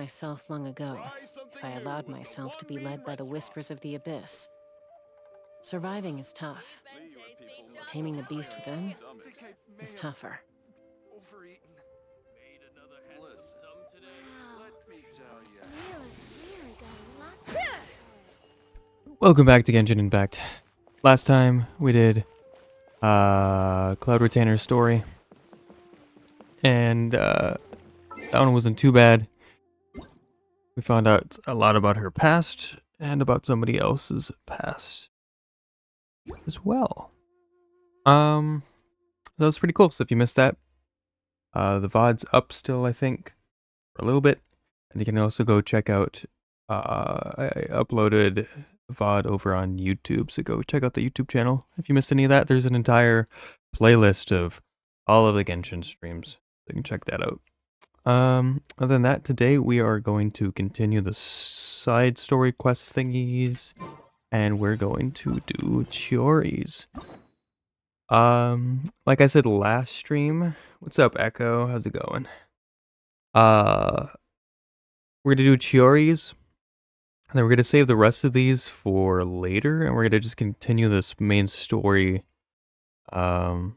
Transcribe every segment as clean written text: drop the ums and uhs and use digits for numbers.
myself long ago, if I allowed myself to be led by the whispers of the abyss. Surviving is tough. Taming the beast within is tougher. Welcome back to Genshin Impact. Last time we did Cloud Retainer's story, and that one wasn't too bad. We found out a lot about her past and about somebody else's past as well. That was pretty cool. So if you missed that, the VOD's up still, I think, for a little bit, and you can also go check out. I uploaded VOD over on YouTube, so go check out the YouTube channel. If you missed any of that, there's an entire playlist of all of the Genshin streams, so you can check that out. Other than that, today we are going to continue the side story quest thingies, and we're going to do Chiori's. Like I said last stream, what's up, Echo? How's it going? We're gonna do Chiori's. And then we're going to save the rest of these for later, and we're going to just continue this main story, and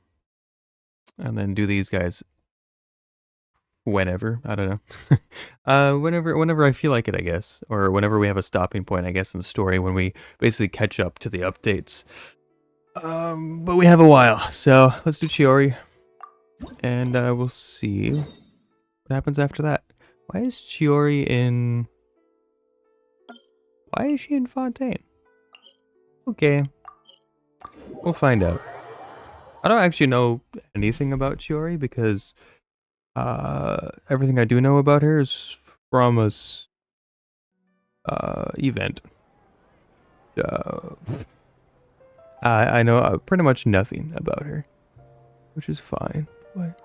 then do these guys whenever, I don't know, whenever I feel like it, I guess, or whenever we have a stopping point, I guess, in the story, when we basically catch up to the updates. But we have a while, so let's do Chiori, and we'll see what happens after that. Why is Chiori in... Why is she in Fontaine? Okay. We'll find out. I don't actually know anything about Chiori because everything I do know about her is from a event. I know pretty much nothing about her, which is fine. But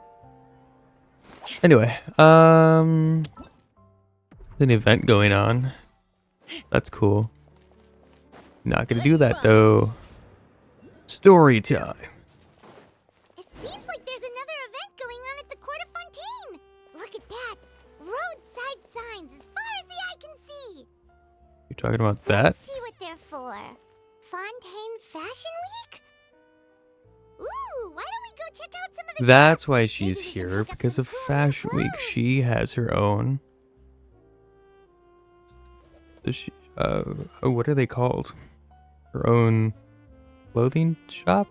anyway, an event going on. That's cool. Not gonna do that though. Story time. It seems like there's another event going on at the court of Fontaine. Look at that. Roadside signs as far as the eye can see. You talking about that? Let's see what they're for. Fontaine Fashion Week? Ooh, why don't we go check out some of the That's shops? why she's Maybe we can here, pick up because some of cool new Fashion Week. clothes. She has her own. Does she, what are they called? Her own clothing shop?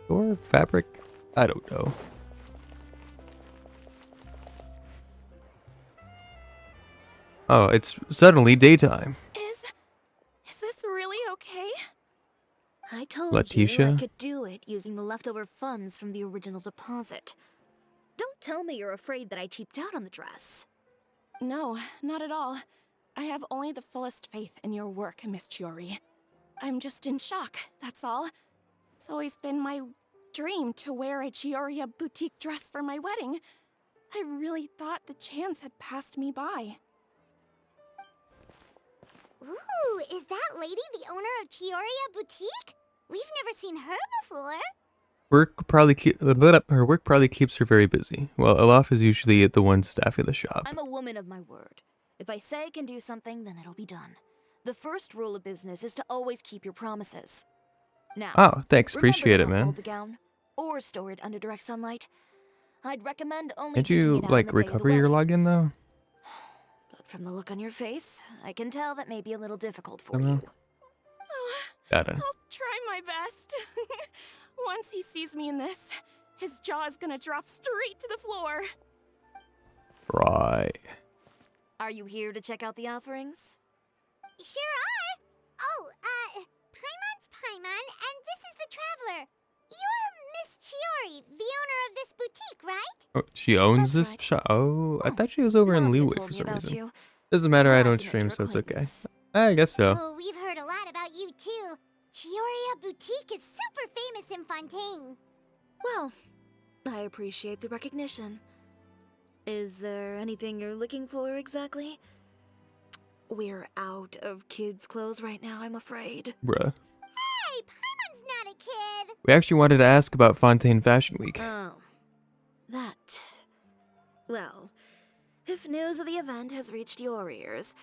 Or fabric? I don't know. Oh, it's suddenly daytime. Is this really okay? I told you I Letitia? could do it using the leftover funds from the original deposit. Don't tell me you're afraid that I cheaped out on the dress. No, not at all. I have only the fullest faith in your work, Miss Chiori. I'm just in shock, that's all. It's always been my dream to wear a Chioryia boutique dress for my wedding. I really thought the chance had passed me by. Ooh, is that lady the owner of Chioryia Boutique? We've never seen her before. Her work probably keeps her very busy. Well, Olaf is usually the one staffing the shop. I'm a woman of my word. If I say I can do something, then it'll be done. The first rule of business is to always keep your promises. Now, Oh, thanks. remember Appreciate to it, not man. fold the gown or store it under direct sunlight. I'd recommend only Can't taking you, it out on like, the day of the recover your wedding. login, though? But from the look on your face, I can tell that may be a little difficult for Somehow. you. Got it. I'll try my best. Once he sees me in this, his jaw is gonna drop straight to the floor. Right. Are you here to check out the offerings? Sure are. Oh, Paimon's Paimon, and this is the Traveler. You're Miss Chiori, the owner of this boutique, right? Oh, she owns That's this right. shop? Oh, I thought she was over in None of you Leeway told for me some about reason. you. Doesn't matter, I Glad don't to make stream, your so it's okay. acquaintance. I guess so. Oh, we've heard a lot about you, too. Chioryia Boutique is super famous in Fontaine. Well, I appreciate the recognition. Is there anything you're looking for exactly? We're out of kids' clothes right now, I'm afraid. Bruh. Hey, Paimon's not a kid. We actually wanted to ask about Fontaine Fashion Week. Oh. That. Well, If news of the event has reached your ears,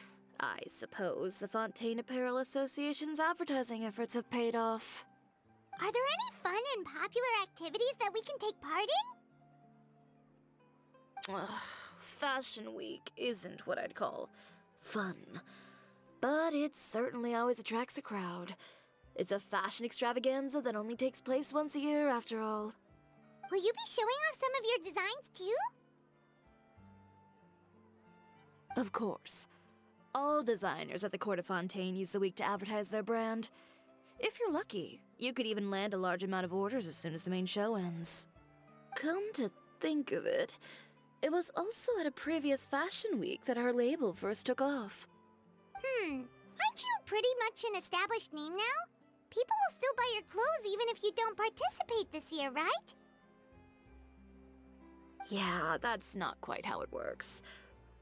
I suppose the Fontaine Apparel Association's advertising efforts have paid off. Are there any fun and popular activities that we can take part in? Ugh, Fashion Week isn't what I'd call fun, but it certainly always attracts a crowd. It's a fashion extravaganza that only takes place once a year, after all. Will you be showing off some of your designs too? Of course. All designers at the Court of Fontaine use the week to advertise their brand. If you're lucky, you could even land a large amount of orders as soon as the main show ends. Come to think of it, it was also at a previous fashion week that our label first took off. Aren't you pretty much an established name now? People will still buy your clothes even if you don't participate this year, right? Yeah, that's not quite how it works.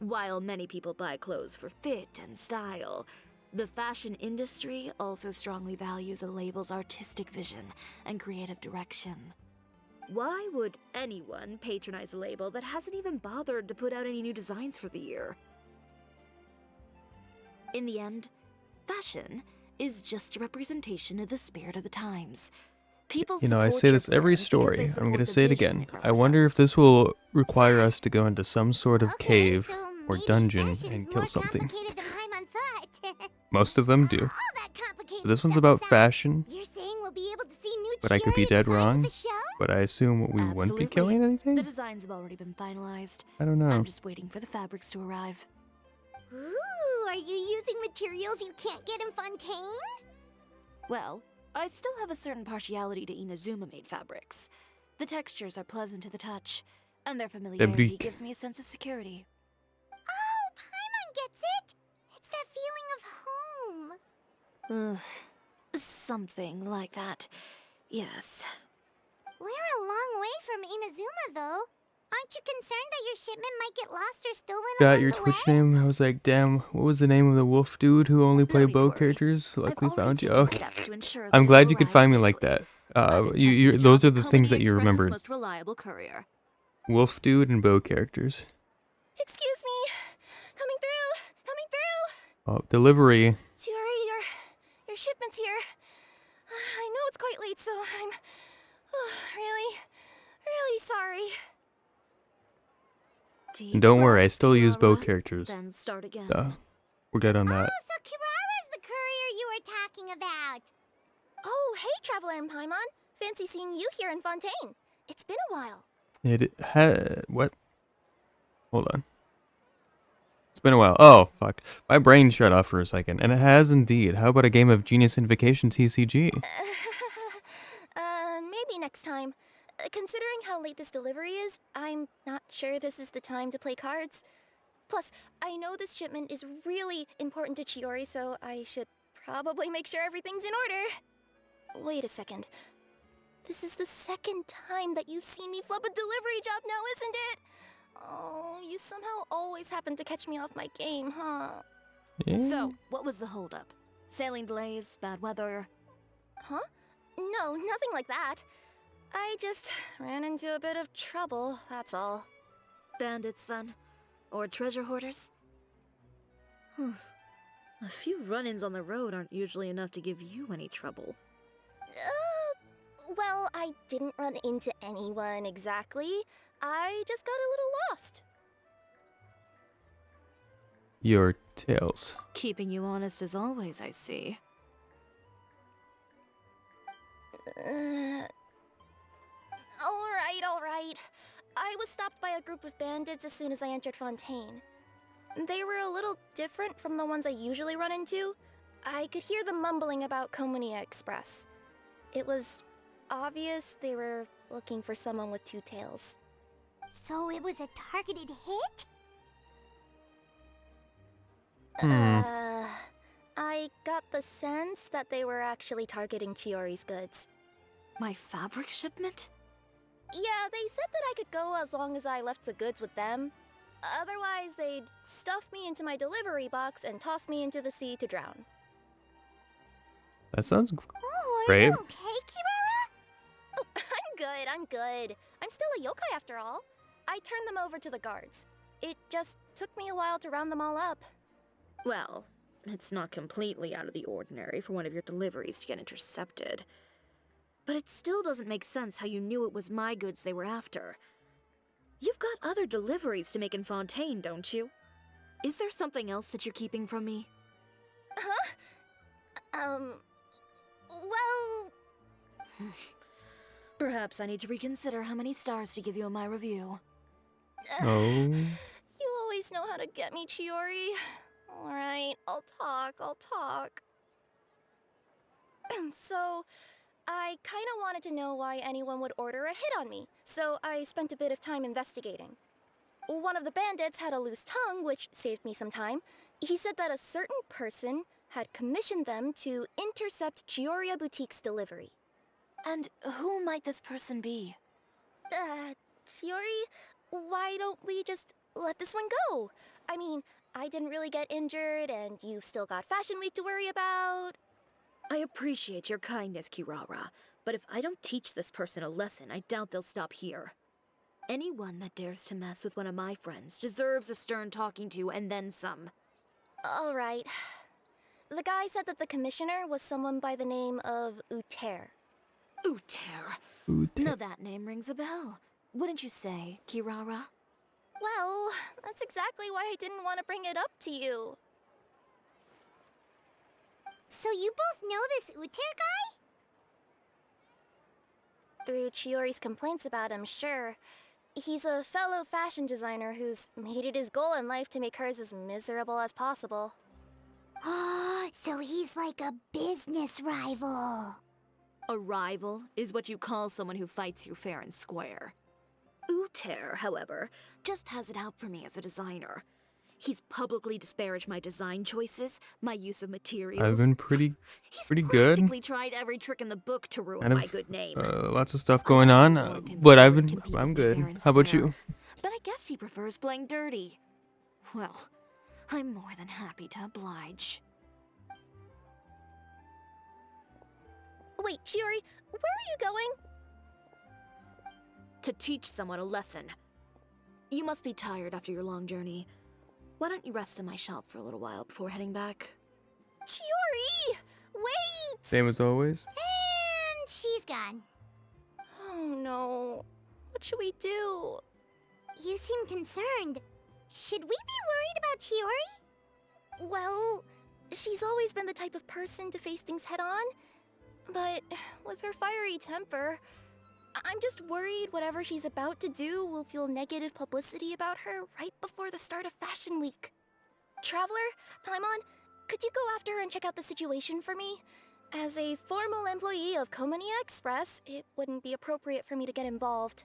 While many people buy clothes for fit and style, the fashion industry also strongly values a label's artistic vision and creative direction. Why would anyone patronize a label that hasn't even bothered to put out any new designs for the year? In the end, fashion is just a representation of the spirit of the times. People You know, I support say your this every brand because story. they I'm support gonna the say it vision again. it I wonder if represents. this will require us to go into some sort of Okay, cave so or maybe dungeon fashion's and more kill something. complicated than Paimon thought. Most of them do. All that complicated But this one's stuff about aside, fashion, You're saying we'll be able to see new but I could be Chiori dead designs at wrong. the show? But I assume we wouldn't be Absolutely. killing The anything? designs have already been finalized. I don't know. I'm just waiting for the fabrics to arrive. Ooh, are you using materials you can't get in Fontaine? Well, I still have a certain partiality to Inazuma-made fabrics. The textures are pleasant to the touch, and their familiarity Fabrique. gives me a sense of security. Oh, Paimon gets it! It's that feeling of home. Ugh, something like that. Yes. We're a long way from Inazuma, though. Aren't you concerned that your shipment might get lost or stolen Got along your the Twitch way? name? I was like, damn, what was the name of the wolf dude who only No played need to bow worry. characters? I've Luckily already found you. taken Okay. steps to ensure that I'm it glad will you could arrive find me like safely. that. I'm You, entrusting the those job are of the things Company that you Express's remembered. most reliable courier. Wolf dude and bow characters. Excuse me. Coming through. Coming through. Oh, delivery. Chiori, your shipment's here. I know it's quite late, so I'm really sorry. And don't worry, I Breath, still use bow Chioryia. characters. Then start again. So, we're good on that. Oh, so Kirara's the courier you were talking about. Oh, hey, Traveler and Paimon. Fancy seeing you here in Fontaine. It's been a while. It had what? Hold on. It's been a while. Oh, fuck. My brain shut off for a second. And it has indeed. How about a game of Genius Invocation TCG? Maybe next time. Considering how late this delivery is, I'm not sure this is the time to play cards. Plus, I know this shipment is really important to Chiori, so I should probably make sure everything's in order. Wait a second. This is the second time that you've seen me flub a delivery job now, isn't it? Oh, you somehow always happen to catch me off my game, huh? Yeah. So, what was the holdup? Sailing delays, bad weather? Huh? No, nothing like that. I just ran into a bit of trouble, that's all. Bandits, then? Or treasure hoarders? A few run-ins on the road aren't usually enough to give you any trouble. Well, I didn't run into anyone exactly. I just got a little lost. Your tails. Keeping you honest as always, I see. Alright. I was stopped by a group of bandits as soon as I entered Fontaine. They were a little different from the ones I usually run into. I could hear them mumbling about Chioryia Express. It was obvious they were looking for someone with two tails. So it was a targeted hit? I got the sense that they were actually targeting Chiori's goods. My fabric shipment? Yeah, they said that I could go as long as I left the goods with them. Otherwise, they'd stuff me into my delivery box and toss me into the sea to drown. That sounds Oh, are great. you okay, Kirara? Oh, I'm good. I'm still a yokai after all. I turned them over to the guards. It just took me a while to round them all up. Well, it's not completely out of the ordinary for one of your deliveries to get intercepted. But it still doesn't make sense how you knew it was my goods they were after. You've got other deliveries to make in Fontaine, don't you? Is there something else that you're keeping from me? Huh? Well... Perhaps I need to reconsider how many stars to give you in my review. Oh. You always know how to get me, Chiori. Alright, I'll talk. So, I kinda wanted to know why anyone would order a hit on me, so I spent a bit of time investigating. One of the bandits had a loose tongue, which saved me some time. He said that a certain person had commissioned them to intercept Chioryia Boutique's delivery. And who might this person be? Chiori, why don't we just let this one go? I mean, I didn't really get injured, and you've still got Fashion Week to worry about. I appreciate your kindness, Kirara, but if I don't teach this person a lesson, I doubt they'll stop here. Anyone that dares to mess with one of my friends deserves a stern talking to and then some. Alright. The guy said that the commissioner was someone by the name of Uter. Uter. Now that name rings a bell. Wouldn't you say, Kirara? Well, that's exactly why I didn't want to bring it up to you. So you both know this Uter guy? Through Chiori's complaints about him, sure. He's a fellow fashion designer who's made it his goal in life to make hers as miserable as possible. So he's like a business rival. A rival is what you call someone who fights you fair and square. Uter, however, just has it out for me as a designer. He's publicly disparaged my design choices, my use of materials. I've been pretty He's good. practically tried every trick in the book to ruin my good name. Lots of stuff going on, but I'm good. How about you? But I guess he prefers playing dirty. Well, I'm more than happy to oblige. Wait, Chiori, where are you going? To teach someone a lesson. You must be tired after your long journey. Why don't you rest in my shop for a little while before heading back? Chiori! Wait! Same as always. And she's gone. Oh no. What should we do? You seem concerned. Should we be worried about Chiori? Well, she's always been the type of person to face things head on. But with her fiery temper, I'm just worried whatever she's about to do will fuel negative publicity about her right before the start of Fashion Week. Traveler, Paimon, could you go after her and check out the situation for me? As a formal employee of Komonia Express, it wouldn't be appropriate for me to get involved.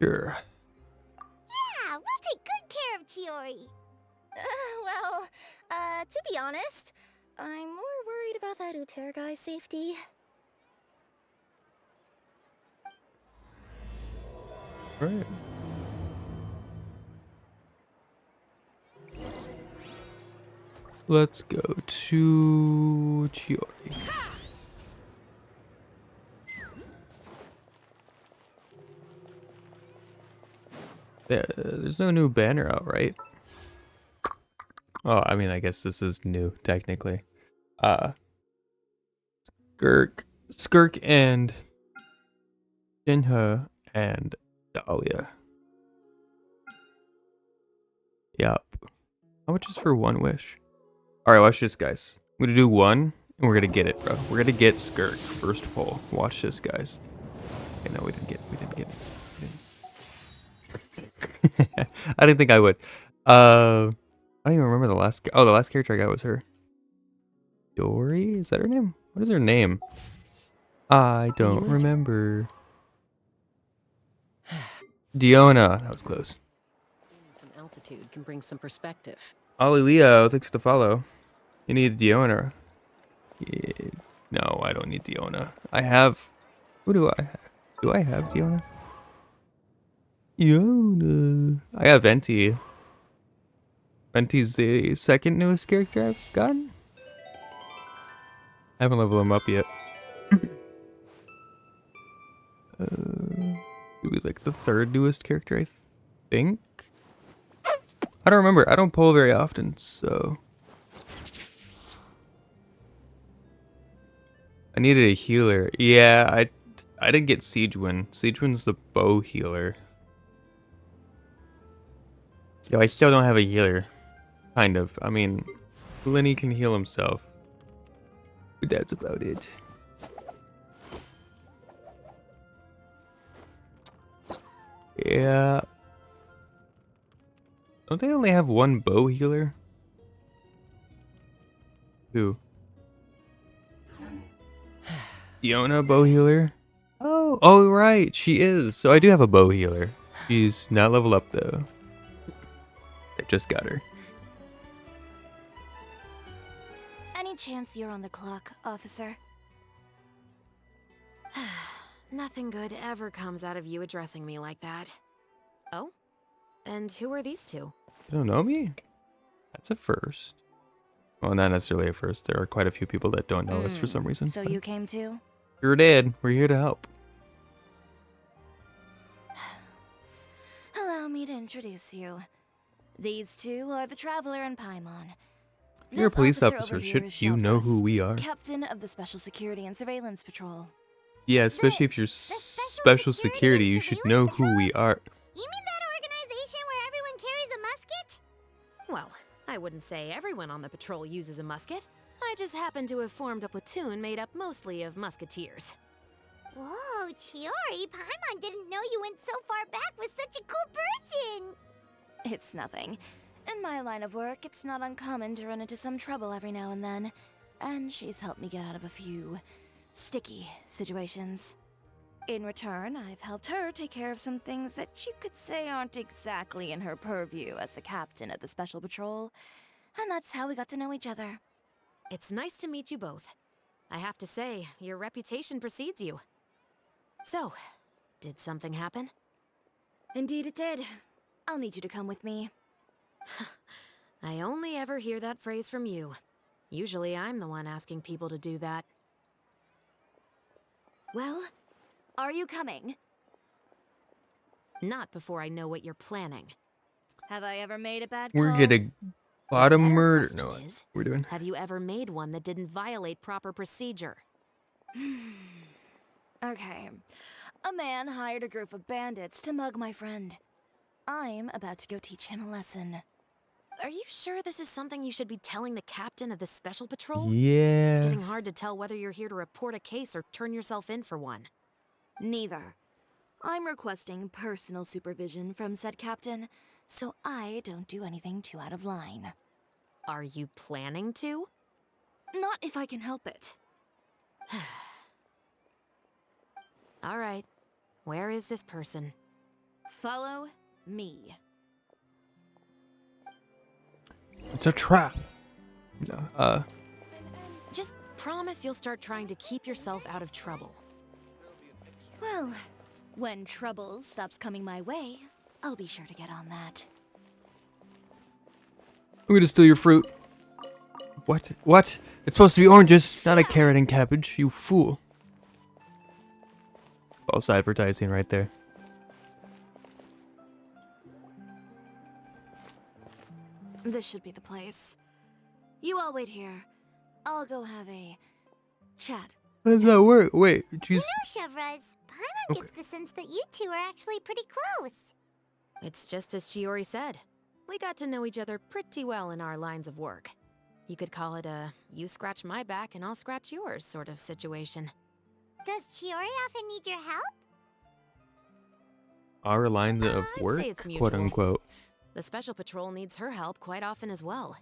Sure. Yeah, we'll take good care of Chiori. To be honest, I'm more worried about that Uter guy's safety. Right. Let's go to Chiori. There's no new banner out, right? Oh, I mean, I guess this is new, technically. Skirk and Jinha and Dahlia. Yep. How much is for one wish? Alright, watch this, guys. I'm gonna do one, and we're gonna get it, bro. We're gonna get Skirk first pull. Watch this, guys. Okay, no, we didn't get it. I didn't think I would. I don't even remember the last. Oh, the last character I got was her. Chiori? Is that her name? What is her name? I don't remember. Diona. That was close. Some altitude can bring some perspective. Ollie Leo, thanks for the follow. You need Diona. Yeah. No, I don't need Diona. I have. Who do I have? Do I have Diona? Diona. I have Venti. Venti's the second newest character I've gotten. I haven't leveled him up yet. Maybe like the third newest character, I think. I don't remember. I don't pull very often, so... I needed a healer. Yeah, I didn't get Siegewin. Siegewin's the bow healer. Yo, I still don't have a healer. Kind of. I mean, Lenny can heal himself. But that's about it. Yeah. Don't they only have one bow healer? Who? Fiona bow healer? Oh right, she is. So I do have a bow healer. She's not level up though. I just got her. Any chance you're on the clock, officer? Nothing good ever comes out of you addressing me like that. Oh? And who are these two? You don't know me? That's a first. Well, not necessarily a first. There are quite a few people that don't know us for some reason. So you came too? You're dead. We're here to help. Allow me to introduce you. These two are the Traveler and Paimon. You're a This police over officer. here Should is you know Shelfus, who we are? Captain of the Special Security and Surveillance Patrol. Yeah, especially if you're special security, you should know who we are. You mean that organization where everyone carries a musket? Well, I wouldn't say everyone on the patrol uses a musket. I just happen to have formed a platoon made up mostly of musketeers. Whoa, Chiori, Paimon didn't know you went so far back with such a cool person! It's nothing. In my line of work, it's not uncommon to run into some trouble every now and then. And she's helped me get out of a few sticky situations. In return, I've helped her take care of some things that you could say aren't exactly in her purview as the captain of the Special Patrol. And that's how we got to know each other. It's nice to meet you both. I have to say, your reputation precedes you. So, did something happen? Indeed it did. I'll need you to come with me. I only ever hear that phrase from you. Usually I'm the one asking people to do that. Well, are you coming? Not before I know what you're planning. Have I ever made a bad We're call? getting bottom The better murder. question No, is, we're doing. have you ever made one that didn't violate proper procedure? Okay. A man hired a group of bandits to mug my friend. I'm about to go teach him a lesson. Are you sure this is something you should be telling the captain of the Special Patrol? It's Yeah. getting hard to tell whether you're here to report a case or turn yourself in for one. Neither. I'm requesting personal supervision from said captain, so I don't do anything too out of line. Are you planning to? Not if I can help it. All right. Where is this person? Follow me. It's a trap. No, Just promise you'll start trying to keep yourself out of trouble. Well, when trouble stops coming my way, I'll be sure to get on that. I'm gonna steal your fruit. What? What? It's supposed to be oranges, not a carrot and cabbage, you fool. False advertising right there. This should be the place. You all wait here. I'll go have a chat. How does that work? Wait, You jeez. know, Chevraz, Paimon gets the sense that you two are actually pretty close. It's just as Chiori said. We got to know each other pretty well in our lines of work. You could call it a you scratch my back and I'll scratch yours sort of situation. Does Chiori often need your help? Our lines of I'd say work, it's quote mutual. unquote. The Special Patrol needs her help quite often as well.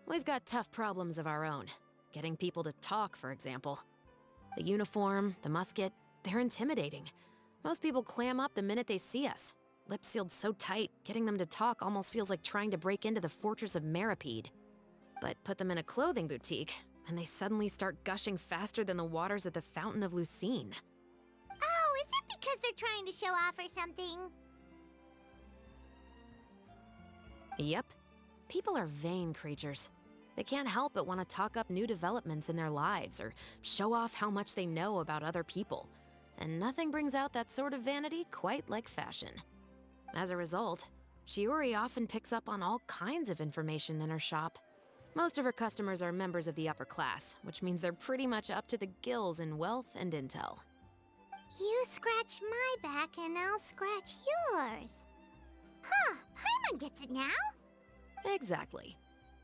We've got tough problems of our own. Getting people to talk, for example. The uniform, the musket, they're intimidating. Most people clam up the minute they see us. Lips sealed so tight, getting them to talk almost feels like trying to break into the fortress of Meripede. But put them in a clothing boutique, and they suddenly start gushing faster than the waters at the Fountain of Lucine. Oh, is it because they're trying to show off or something? Yep. People are vain creatures. They can't help but want to talk up new developments in their lives or show off how much they know about other people. And nothing brings out that sort of vanity quite like fashion. As a result, Chiori often picks up on all kinds of information in her shop. Most of her customers are members of the upper class, which means they're pretty much up to the gills in wealth and intel. You scratch my back and I'll scratch yours. Huh, Paimon gets it now? Exactly.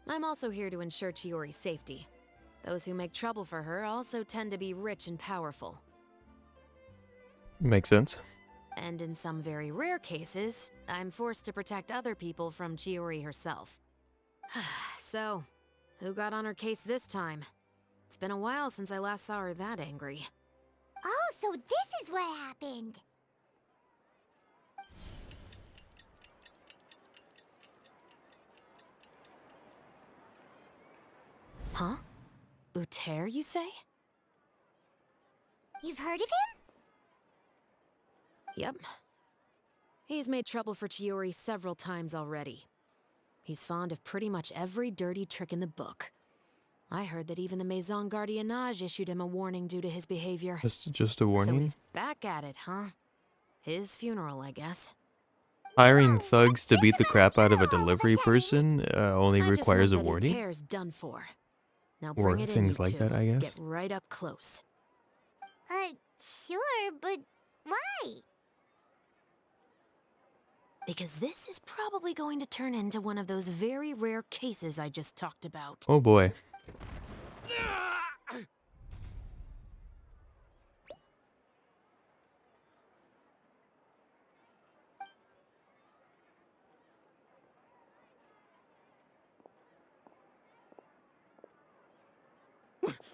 I'm also here to ensure Chiori's safety. Those who make trouble for her also tend to be rich and powerful. Makes sense. And in some very rare cases, I'm forced to protect other people from Chiori herself. So, who got on her case this time? It's been a while since I last saw her that angry. Oh, so this is what happened. Huh? Uter, you say? You've heard of him? Yep. He's made trouble for Chiori several times already. He's fond of pretty much every dirty trick in the book. I heard that even the Maison Gardiennage issued him a warning due to his behavior. Just a So warning. he's back at it, huh? His funeral, I guess. Hiring No, thugs to this beat the isn't crap out of a funeral all of a delivery sudden. person only I just requires a meant that warning. Uter's done for. Now Or bring it in, things you like two. that, I guess. Get right up close. Sure, but why? Because this is probably going to turn into one of those very rare cases I just talked about. Oh boy.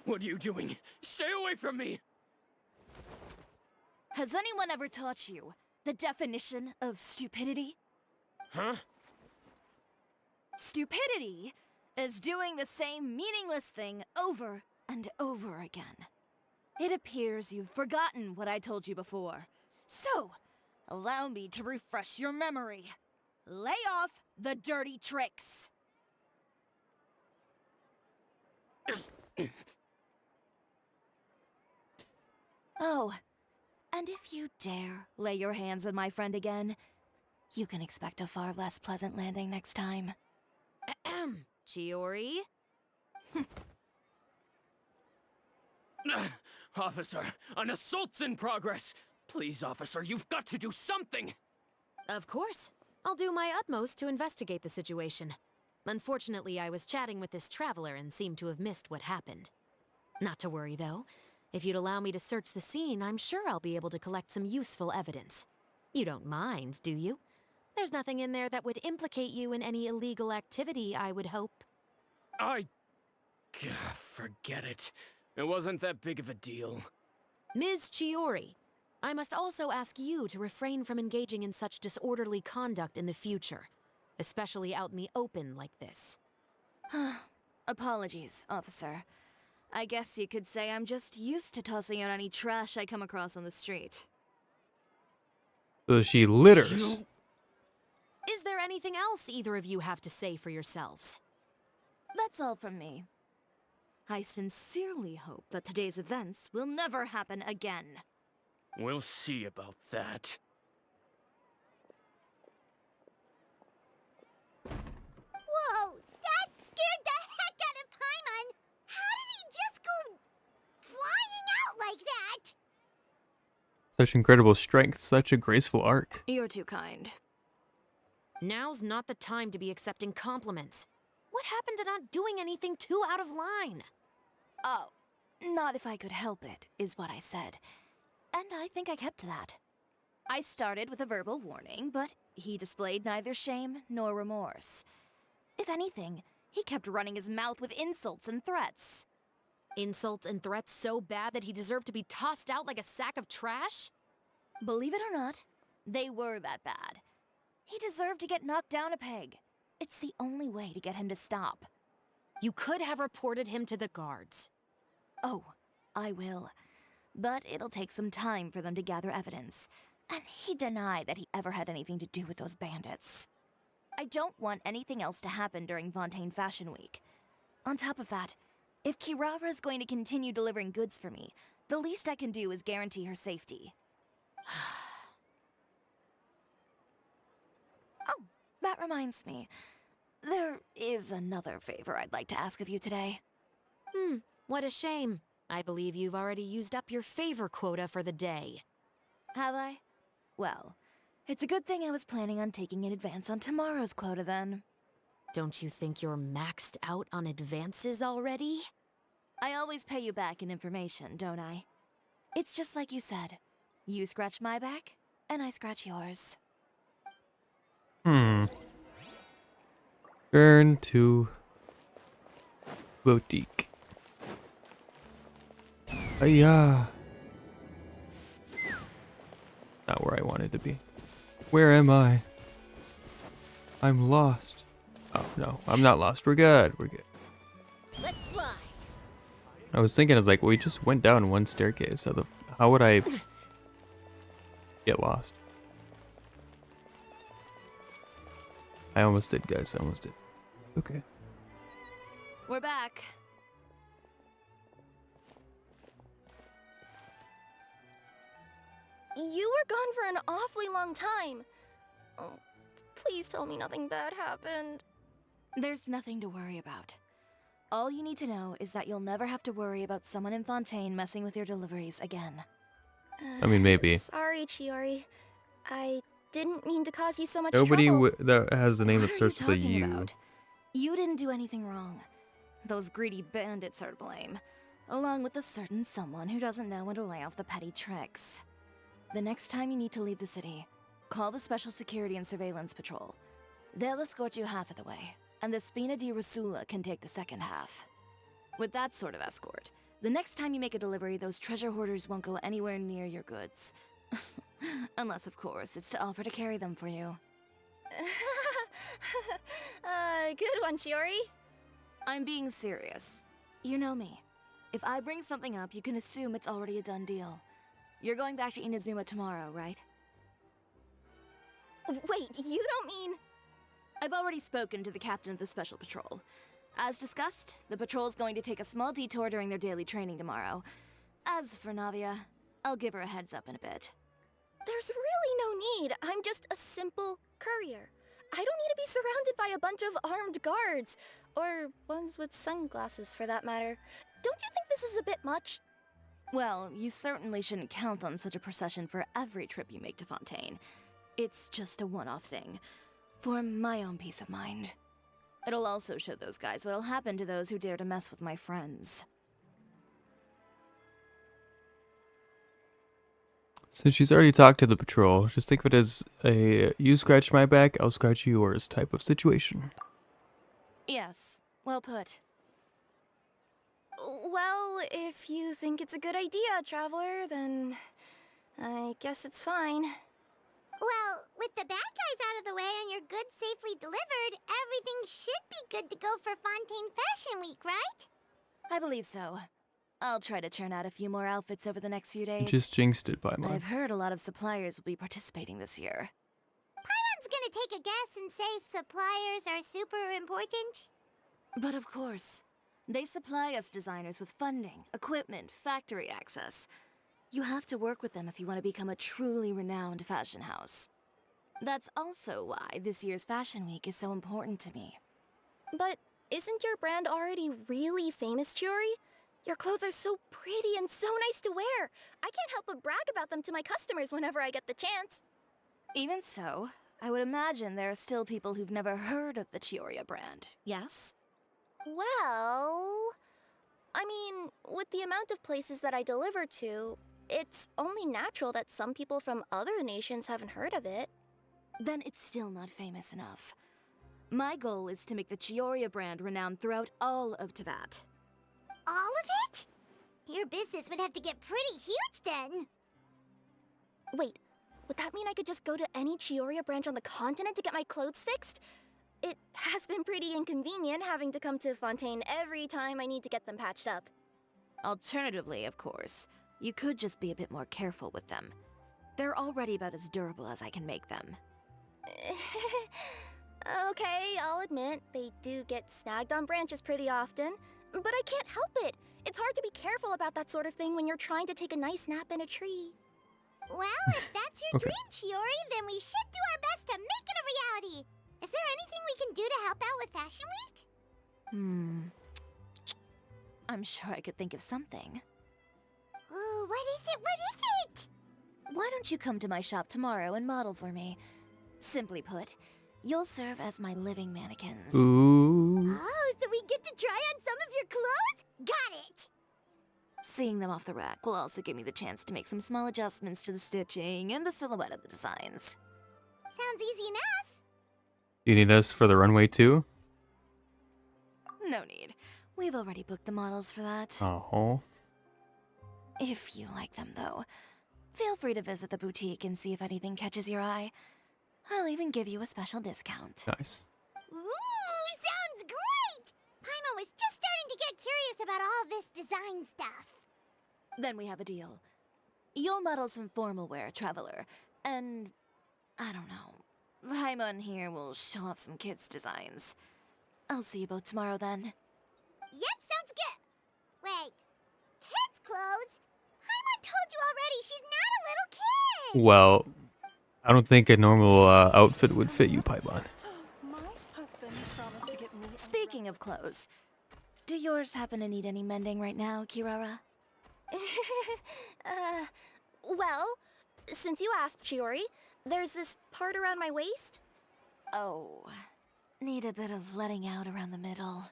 What are you doing? Stay away from me! Has anyone ever taught you the definition of stupidity? Huh? Stupidity is doing the same meaningless thing over and over again. It appears you've forgotten what I told you before. So, allow me to refresh your memory. Lay off the dirty tricks. Oh, and if you dare lay your hands on my friend again, you can expect a far less pleasant landing next time. Ahem. Chiori? Officer, an assault's in progress! Please, officer, you've got to do something! Of course. I'll do my utmost to investigate the situation. Unfortunately, I was chatting with this traveler and seemed to have missed what happened. Not to worry, though. If you'd allow me to search the scene, I'm sure I'll be able to collect some useful evidence. You don't mind, do you? There's nothing in there that would implicate you in any illegal activity, I would hope. Forget it. It wasn't that big of a deal. Ms. Chiori, I must also ask you to refrain from engaging in such disorderly conduct in the future, especially out in the open like this. Apologies, officer. I guess you could say I'm just used to tossing out any trash I come across on the street. So she litters. Is there anything else either of you have to say for yourselves? That's all from me. I sincerely hope that today's events will never happen again. We'll see about that. Whoa, that scared the heck out of Paimon! How did he just go flying out like that? Such incredible strength, such a graceful arc. You're too kind. Now's not the time to be accepting compliments. What happened to not doing anything too out of line? Oh, not if I could help it, is what I said. And I think I kept to that. I started with a verbal warning, but he displayed neither shame nor remorse. If anything, he kept running his mouth with insults and threats. Insults and threats so bad that he deserved to be tossed out like a sack of trash? Believe it or not, they were that bad. He deserved to get knocked down a peg. It's the only way to get him to stop. You could have reported him to the guards. Oh, I will. But it'll take some time for them to gather evidence. And he denied that he ever had anything to do with those bandits. I don't want anything else to happen during Fontaine Fashion Week. On top of that, if Kirara is going to continue delivering goods for me, the least I can do is guarantee her safety. Oh, that reminds me. There is another favor I'd like to ask of you today. What a shame. I believe you've already used up your favor quota for the day. Have I? Well, it's a good thing I was planning on taking an advance on tomorrow's quota then. Don't you think you're maxed out on advances already? I always pay you back in information, don't I? It's just like you said. You scratch my back, and I scratch yours. Turn to boutique. Yeah. Not where I wanted to be. Where am I? I'm lost. Oh no, I'm not lost. We're good. We're good. Let's fly. I was thinking, I was like, we just went down one staircase. How would I get lost? I almost did, guys. I almost did. Okay. We're back. You were gone for an awfully long time. Oh, please tell me nothing bad happened. There's nothing to worry about. All you need to know is that you'll never have to worry about someone in Fontaine messing with your deliveries again. I mean, maybe. Sorry, Chiori. I didn't mean to cause you so much Nobody trouble. that has the name What that are you starts with a talking U. about? You didn't do anything wrong. Those greedy bandits are to blame, along with a certain someone who doesn't know when to lay off the petty tricks. The next time you need to leave the city, call the Special Security and Surveillance Patrol. They'll escort you half of the way, and the Spina di Rosula can take the second half. With that sort of escort, the next time you make a delivery, those treasure hoarders won't go anywhere near your goods. Unless, of course, it's to offer to carry them for you. Good one, Chiori. I'm being serious. You know me. If I bring something up, you can assume it's already a done deal. You're going back to Inazuma tomorrow, right? Wait, you don't mean... I've already spoken to the captain of the Special Patrol. As discussed, the patrol's going to take a small detour during their daily training tomorrow. As for Navia, I'll give her a heads up in a bit. There's really no need. I'm just a simple courier. I don't need to be surrounded by a bunch of armed guards. Or ones with sunglasses, for that matter. Don't you think this is a bit much? Well, you certainly shouldn't count on such a procession for every trip you make to Fontaine. It's just a one-off thing, for my own peace of mind. It'll also show those guys what'll happen to those who dare to mess with my friends. Since she's already talked to the patrol, just think of it as a you scratch my back, I'll scratch yours type of situation. Yes, well put. Well, if you think it's a good idea, Traveler, then I guess it's fine. Well, with the bad guys out of the way and your goods safely delivered, everything should be good to go for Fontaine Fashion Week, right? I believe so. I'll try to churn out a few more outfits over the next few days. Just jinxed it by my. I've heard a lot of suppliers will be participating this year. Paimon's gonna take a guess and say suppliers are super important. But of course, they supply us designers with funding, equipment, factory access. You have to work with them if you want to become a truly renowned fashion house. That's also why this year's Fashion Week is so important to me. But isn't your brand already really famous, Chiori? Your clothes are so pretty and so nice to wear. I can't help but brag about them to my customers whenever I get the chance. Even so, I would imagine there are still people who've never heard of the Chioryia brand, yes? Well... I mean, with the amount of places that I deliver to, it's only natural that some people from other nations haven't heard of it. Then it's still not famous enough. My goal is to make the Chioryia brand renowned throughout all of Teyvat. All of it? Your business would have to get pretty huge then. Wait, would that mean I could just go to any Chioryia branch on the continent to get my clothes fixed? It has been pretty inconvenient having to come to Fontaine every time I need to get them patched up. Alternatively, of course, you could just be a bit more careful with them. They're already about as durable as I can make them. Okay, I'll admit, they do get snagged on branches pretty often, but I can't help it. It's hard to be careful about that sort of thing when you're trying to take a nice nap in a tree. Well, if that's your Okay. dream, Chiori, then we should do our best to make it a reality. Is there anything we can do to help out with Fashion Week? I'm sure I could think of something. Ooh, what is it? What is it? Why don't you come to my shop tomorrow and model for me? Simply put, you'll serve as my living mannequins. Ooh. Oh, so we get to try on some of your clothes? Got it! Seeing them off the rack will also give me the chance to make some small adjustments to the stitching and the silhouette of the designs. Sounds easy enough. You need us for the runway too? No need. We've already booked the models for that. Oh. If you like them, though, feel free to visit the boutique and see if anything catches your eye. I'll even give you a special discount. Nice. Ooh, sounds great! Paimon was just starting to get curious about all this design stuff. Then we have a deal. You'll model some formal wear, Traveler, and I don't know. Paimon here will show off some kids' designs. I'll see you both tomorrow then. Yep, sounds good. Wait, kids' clothes? Paimon told you already she's not a little kid. Well, I don't think a normal outfit would fit you, Paimon. My husband promised to get me. Speaking of clothes, do yours happen to need any mending right now, Kirara? Well, since you asked, Chiori, there's this part around my waist. Oh, need a bit of letting out around the middle.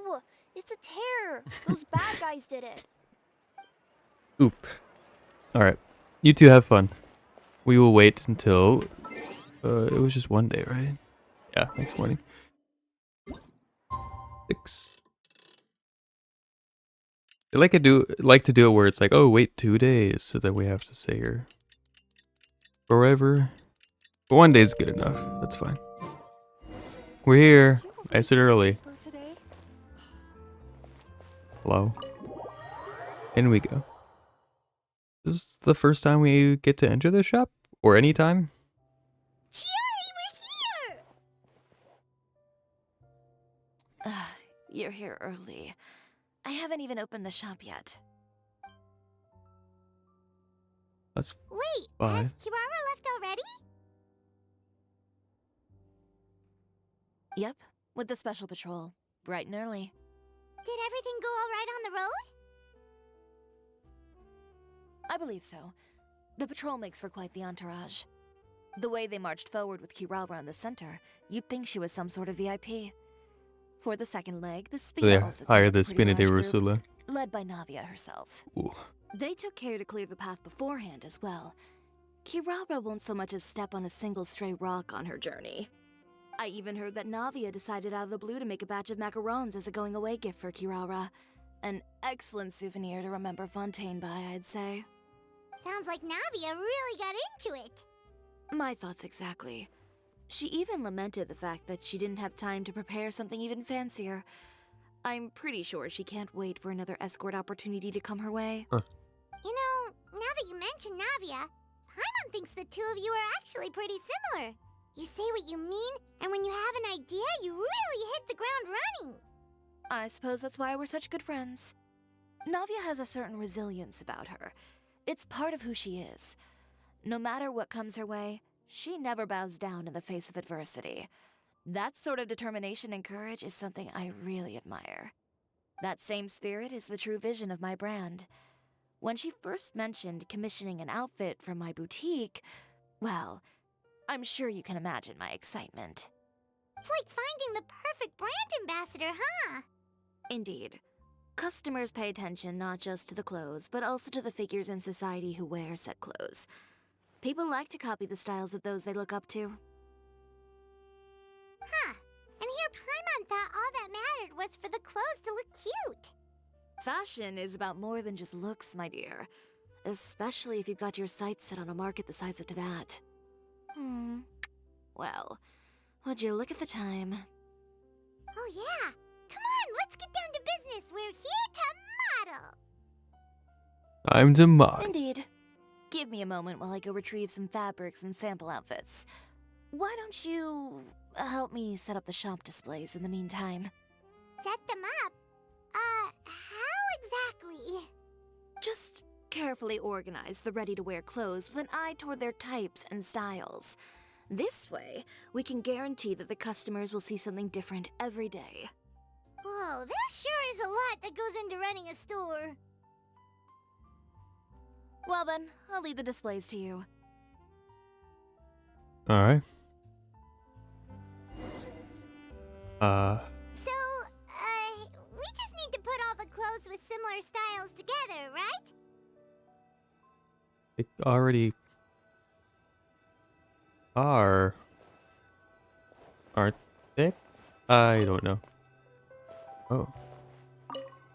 No! It's a tear. Those bad guys did it. Oop. Alright. You two have fun. We will wait until... it was just one day, right? Yeah, next morning. 6. They like to do it where it's like, oh, wait 2 days, so that we have to say her forever. But 1 day is good enough. That's fine. We're here. I said early. Hello. In we go. This is the first time we get to enter the shop? Or any time? Chiori, we're here! You're here early. I haven't even opened the shop yet. That's Wait, fine. has Kirara left already? Yep, with the special patrol. Bright and early. Did everything go all right on the road? I believe so. The patrol makes for quite the entourage. The way they marched forward with Kirara in the center, you'd think she was some sort of VIP. For the second leg, the So they Spina also came hired up the pretty Spina de large group, Rusula. led by Navia herself. Ooh. They took care to clear the path beforehand as well. Kirara won't so much as step on a single stray rock on her journey. I even heard that Navia decided out of the blue to make a batch of macarons as a going-away gift for Kirara. An excellent souvenir to remember Fontaine by, I'd say. Sounds like Navia really got into it. My thoughts exactly. She even lamented the fact that she didn't have time to prepare something even fancier. I'm pretty sure she can't wait for another escort opportunity to come her way. You know, now that you mention Navia, Paimon thinks the two of you are actually pretty similar. You say what you mean, and when you have an idea, you really hit the ground running. I suppose that's why we're such good friends. Navia has a certain resilience about her. It's part of who she is. No matter what comes her way, she never bows down in the face of adversity. That sort of determination and courage is something I really admire. That same spirit is the true vision of my brand. When she first mentioned commissioning an outfit from my boutique, well, I'm sure you can imagine my excitement. It's like finding the perfect brand ambassador, huh? Indeed. Customers pay attention not just to the clothes, but also to the figures in society who wear said clothes. People like to copy the styles of those they look up to. Huh. And here Paimon thought all that mattered was for the clothes to look cute. Fashion is about more than just looks, my dear. Especially if you've got your sights set on a market the size of Teyvat. Well, would you look at the time? Oh yeah. Come on, let's get down to business. We're here to model. Time to mod. Indeed. Give me a moment while I go retrieve some fabrics and sample outfits. Why don't you help me set up the shop displays in the meantime? Set them up? How exactly? Just carefully organize the ready-to-wear clothes with an eye toward their types and styles. This way, we can guarantee that the customers will see something different every day. Whoa, there sure is a lot that goes into running a store. Well then, I'll leave the displays to you. Alright. So, we just need to put all the clothes with similar styles together, right? They already are. Aren't they? I don't know. Oh.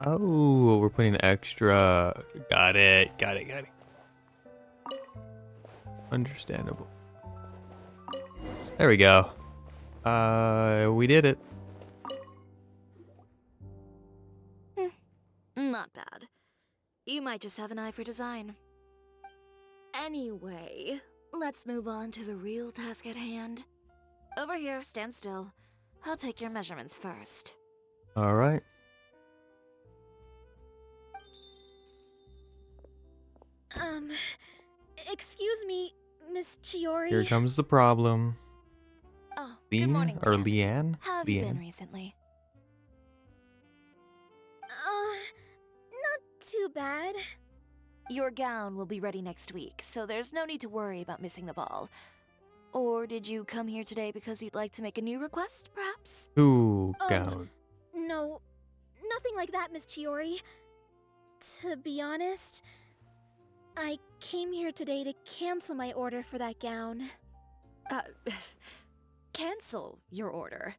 Oh, we're putting extra. Got it. Understandable. There we go. We did it. Not bad. You might just have an eye for design. Anyway, let's move on to the real task at hand. Over here, stand still. I'll take your measurements first. Alright. Excuse me, Miss Chiori. Here comes the problem. Oh, Lean good morning, or Leanne. Leanne? How have you been Leanne. recently? Not too bad. Your gown will be ready next week, so there's no need to worry about missing the ball. Or did you come here today because you'd like to make a new request, perhaps? Ooh, gown. No, nothing like that, Miss Chiori. To be honest, I came here today to cancel my order for that gown. Cancel your order.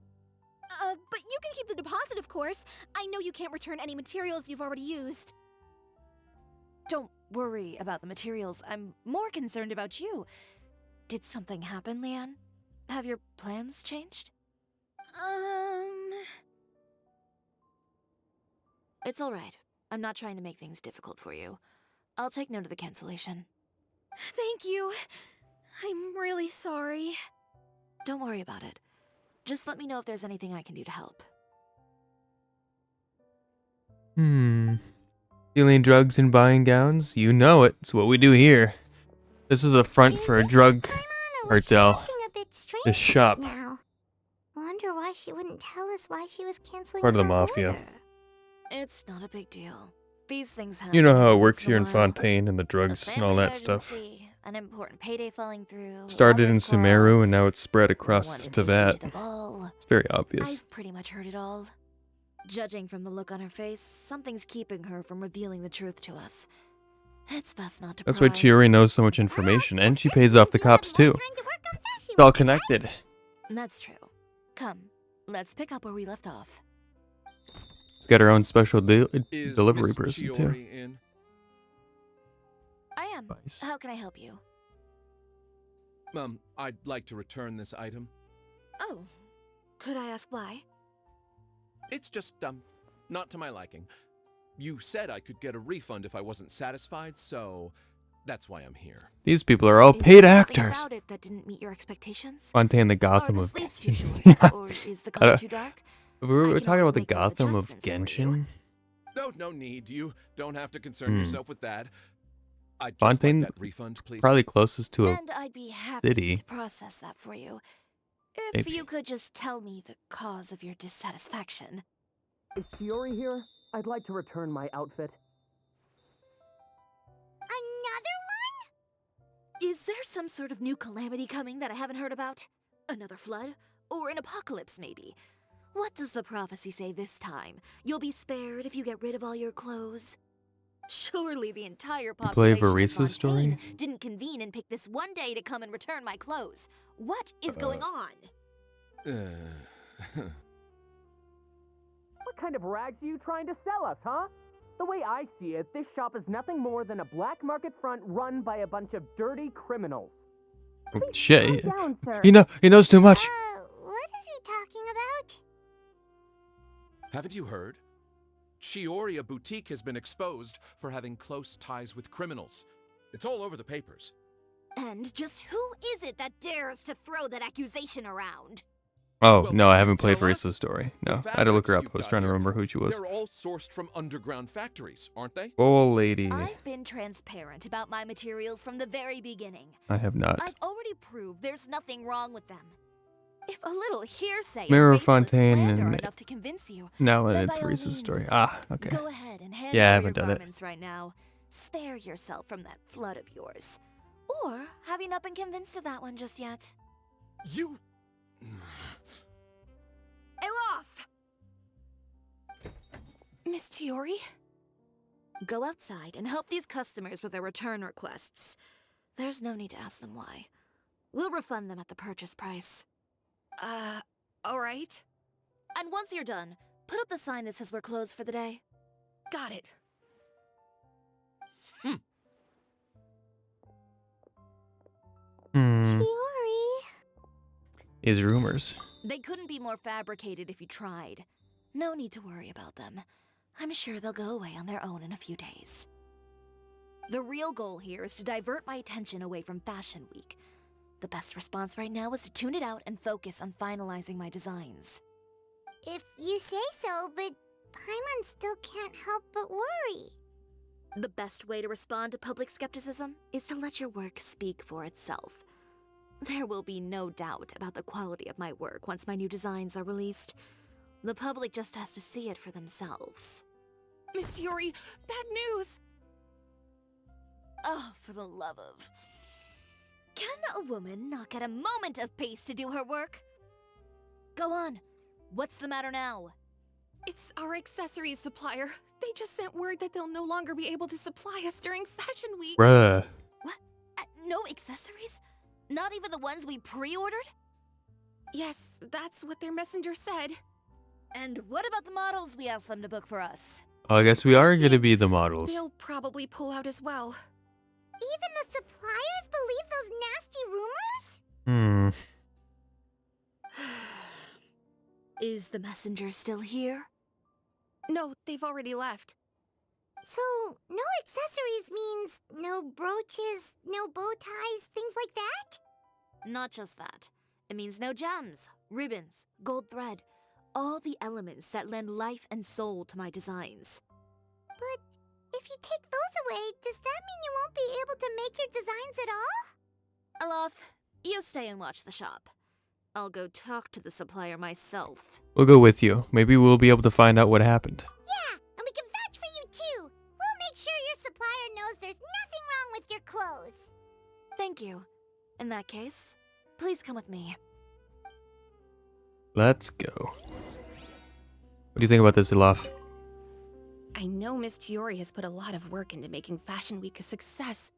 But you can keep the deposit, of course. I know you can't return any materials you've already used. Don't worry about the materials. I'm more concerned about you. Did something happen, Leanne? Have your plans changed? It's alright. I'm not trying to make things difficult for you. I'll take note of the cancellation. Thank you. I'm really sorry. Don't worry about it. Just let me know if there's anything I can do to help. Stealing drugs and buying gowns? You know it. It's what we do here. This is a front for a drug cartel. This shop. Now, wonder why she wouldn't tell us why she was canceling Part of the her mafia. order. It's not a big deal. These things happen. You know how it once works in a here in while. Fontaine and the A drugs and family all that stuff. emergency, an important payday falling through. Started in lover's quarrel, Sumeru and now it's spread no across one to invited you that. to the ball. It's very obvious. I've pretty much heard it all. Judging from the look on her face, something's keeping her from revealing the truth to us. It's best not to That's why pry. Chiori knows so much information, and she pays off the cops too. It's all connected. That's true. Come, let's pick up where we left off. She's got her own special Is delivery Miss person too. Chiori in? I am. Nice. How can I help you? I'd like to return this item. Oh, could I ask why? It's just, not to my liking. You said I could get a refund if I wasn't satisfied, so that's why I'm here. These people are all Is paid there something actors. about it that didn't meet your expectations? Fontaine, the Are Gotham the of sleeves too short, Genshin. or is the I color don't- too dark? We were I can talking always about the make those Gotham of adjustments for you. Genshin. No need. You don't have to concern yourself with that. I'd just Fontaine like that refund, please. Probably closest to a And I'd be happy city. to process that for you. If Maybe. you could just tell me the cause of your dissatisfaction. Is Chiori here? I'd like to return my outfit. Another one? Is there some sort of new calamity coming that I haven't heard about? Another flood? Or an apocalypse, maybe? What does the prophecy say this time? You'll be spared if you get rid of all your clothes? Surely the entire play population of Varisa's Fontaine story? didn't convene and pick this one day to come and return my clothes. What is going on? What kind of rags are you trying to sell us, huh? The way I see it, this shop is nothing more than a black market front run by a bunch of dirty criminals. Oh, shit. Calm down, sir. He knows too much. What is he talking about? Haven't you heard? Chioryia Boutique has been exposed for having close ties with criminals. It's all over the papers. And just who is it that dares to throw that accusation around? Oh, Well, no, I you haven't played tell Verisa's us. story. The No, I had to look her up. fabrics I was you've trying to got remember who she was. They're all sourced from underground factories, aren't they? Oh, lady. I've been transparent about my materials from the very beginning. I have not. I've already proved there's nothing wrong with them. If a little hearsay Mirror and baseless Fontaine slander are and enough to convince you, now then it's by all Verisa's means, story. Ah, okay. go ahead and hand Yeah, I over haven't your done it. garments right now. Spare yourself from that flood of yours. Or have you not been convinced of that one just yet? You... Elof! Miss Chiori? Go outside and help these customers with their return requests. There's no need to ask them why. We'll refund them at the purchase price. Alright. And once you're done, put up the sign that says we're closed for the day. Got it. Chiori. Is rumors. They couldn't be more fabricated if you tried. No need to worry about them. I'm sure they'll go away on their own in a few days. The real goal here is to divert my attention away from Fashion Week. The best response right now is to tune it out and focus on finalizing my designs. If you say so, but Paimon still can't help but worry. The best way to respond to public skepticism is to let your work speak for itself. There will be no doubt about the quality of my work once my new designs are released. The public just has to see it for themselves. Miss Chiori, bad news! Oh, for the love of... Can a woman not get a moment of peace to do her work? Go on. What's the matter now? It's our accessories supplier. They just sent word that they'll no longer be able to supply us during Fashion Week. Bruh. What? No accessories? Not even the ones we pre-ordered? Yes, that's what their messenger said. And what about the models we asked them to book for us? I guess we are going to be the models. They'll probably pull out as well. Even the suppliers believe those nasty rumors? Is the messenger still here? No, they've already left. So, no accessories means no brooches, no bow ties, things like that? Not just that. It means no gems, ribbons, gold thread, all the elements that lend life and soul to my designs. But if you take those away, does that mean you won't be able to make your designs at all? Elof, you stay and watch the shop. I'll go talk to the supplier myself. We'll go with you. Maybe we'll be able to find out what happened. Yeah, and we can vouch for you too. We'll make sure your supplier knows there's nothing wrong with your clothes. Thank you. In that case, please come with me. Let's go. What do you think about this, Elof? I know Miss Chiori has put a lot of work into making Fashion Week a success.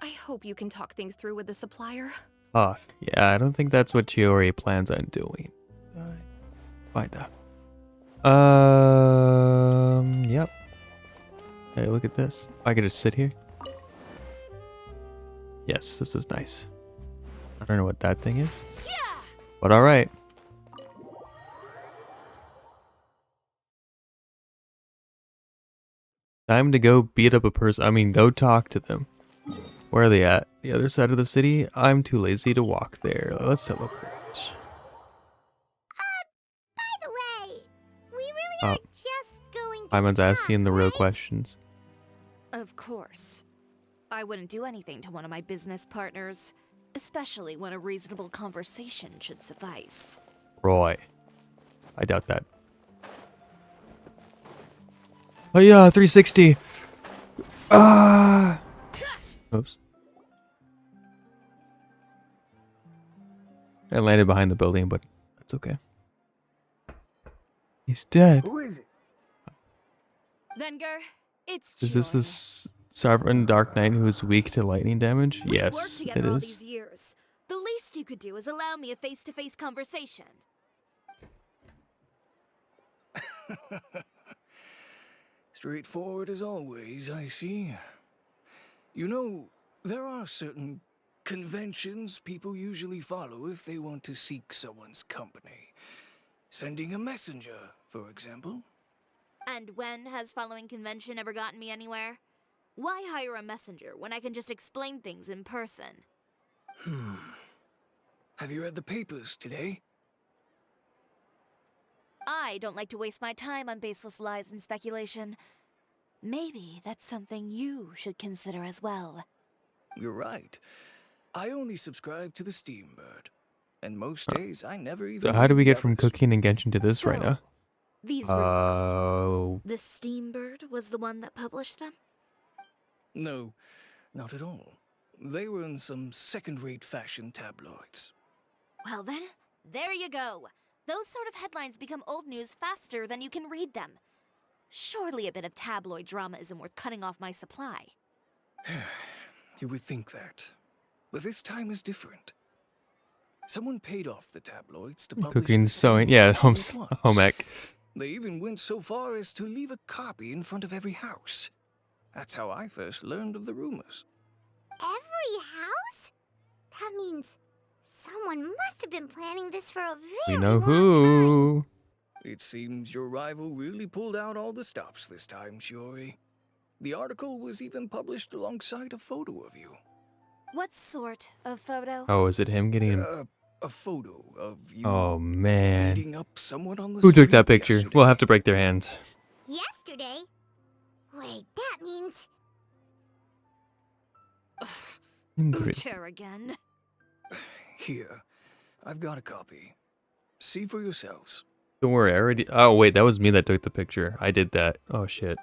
I hope you can talk things through with the supplier. Oh, yeah, I don't think that's what Chiori plans on doing. Find out. Yep. Hey, look at this. I get to sit here. Yes, this is nice. I don't know what that thing is. But alright. Time to go beat up a person. I mean, go talk to them. Where are they at? The other side of the city? I'm too lazy to walk there. Let's teleport. By the way, we really Oh. are just going to Paimon's talk, asking the real right? questions. Of course. I wouldn't do anything to one of my business partners, especially when a reasonable conversation should suffice. Roy. I doubt that. Oh yeah, 360. Ah. Oops. I landed behind the building, but that's okay. He's dead. Who is it? Venger, it's Is this the Chiori. Sovereign Dark Knight who is weak to lightning damage? We've worked Yes, together it all is. these years. The least you could do is allow me a face-to-face conversation. Straightforward as always, I see. You know, there are certain conventions people usually follow if they want to seek someone's company. Sending a messenger, for example. And when has following convention ever gotten me anywhere? Why hire a messenger when I can just explain things in person? Have you read the papers today? I don't like to waste my time on baseless lies and speculation. Maybe that's something you should consider as well. You're right. I only subscribe to the Steambird. And most days, I never even So how do read we the get from others. cooking and Genshin to this right So, now? These were yours. Oh. The Steambird was the one that published them? No, not at all. They were in some second-rate fashion tabloids. Well then, there you go. Those sort of headlines become old news faster than you can read them. Surely a bit of tabloid drama isn't worth cutting off my supply. You would think that. But this time is different. Someone paid off the tabloids to publish Cooking, the sewing. same Yeah, all home, at once. home ec. They even went so far as to leave a copy in front of every house. That's how I first learned of the rumors. Every house? That means someone must have been planning this for a We very know long time. who. It seems your rival really pulled out all the stops this time, Chiori. The article was even published alongside a photo of you. What sort of photo? Oh, is it him getting... A photo of you Oh, man. beating up someone on the Who took street that picture? yesterday. We'll have to break their hands. Yesterday? Wait, that means... Interesting. Uter again. Here, I've got a copy. See for yourselves. Don't worry, I already... Oh, wait, that was me that took the picture. I did that. Oh, shit.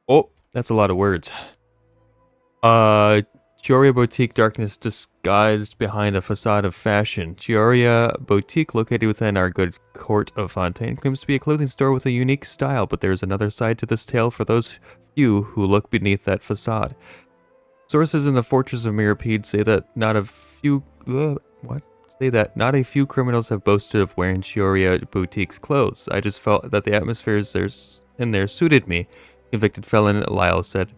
Oh, that's a lot of words. Chioryia Boutique darkness disguised behind a facade of fashion. Chioryia Boutique, located within our good court of Fontaine, claims to be a clothing store with a unique style, but there is another side to this tale for those few who look beneath that facade. Sources in the Fortress of Mirapede say that not a few criminals have boasted of wearing Chioryia Boutique's clothes. I just felt that the atmospheres in there suited me, convicted felon Lyle said.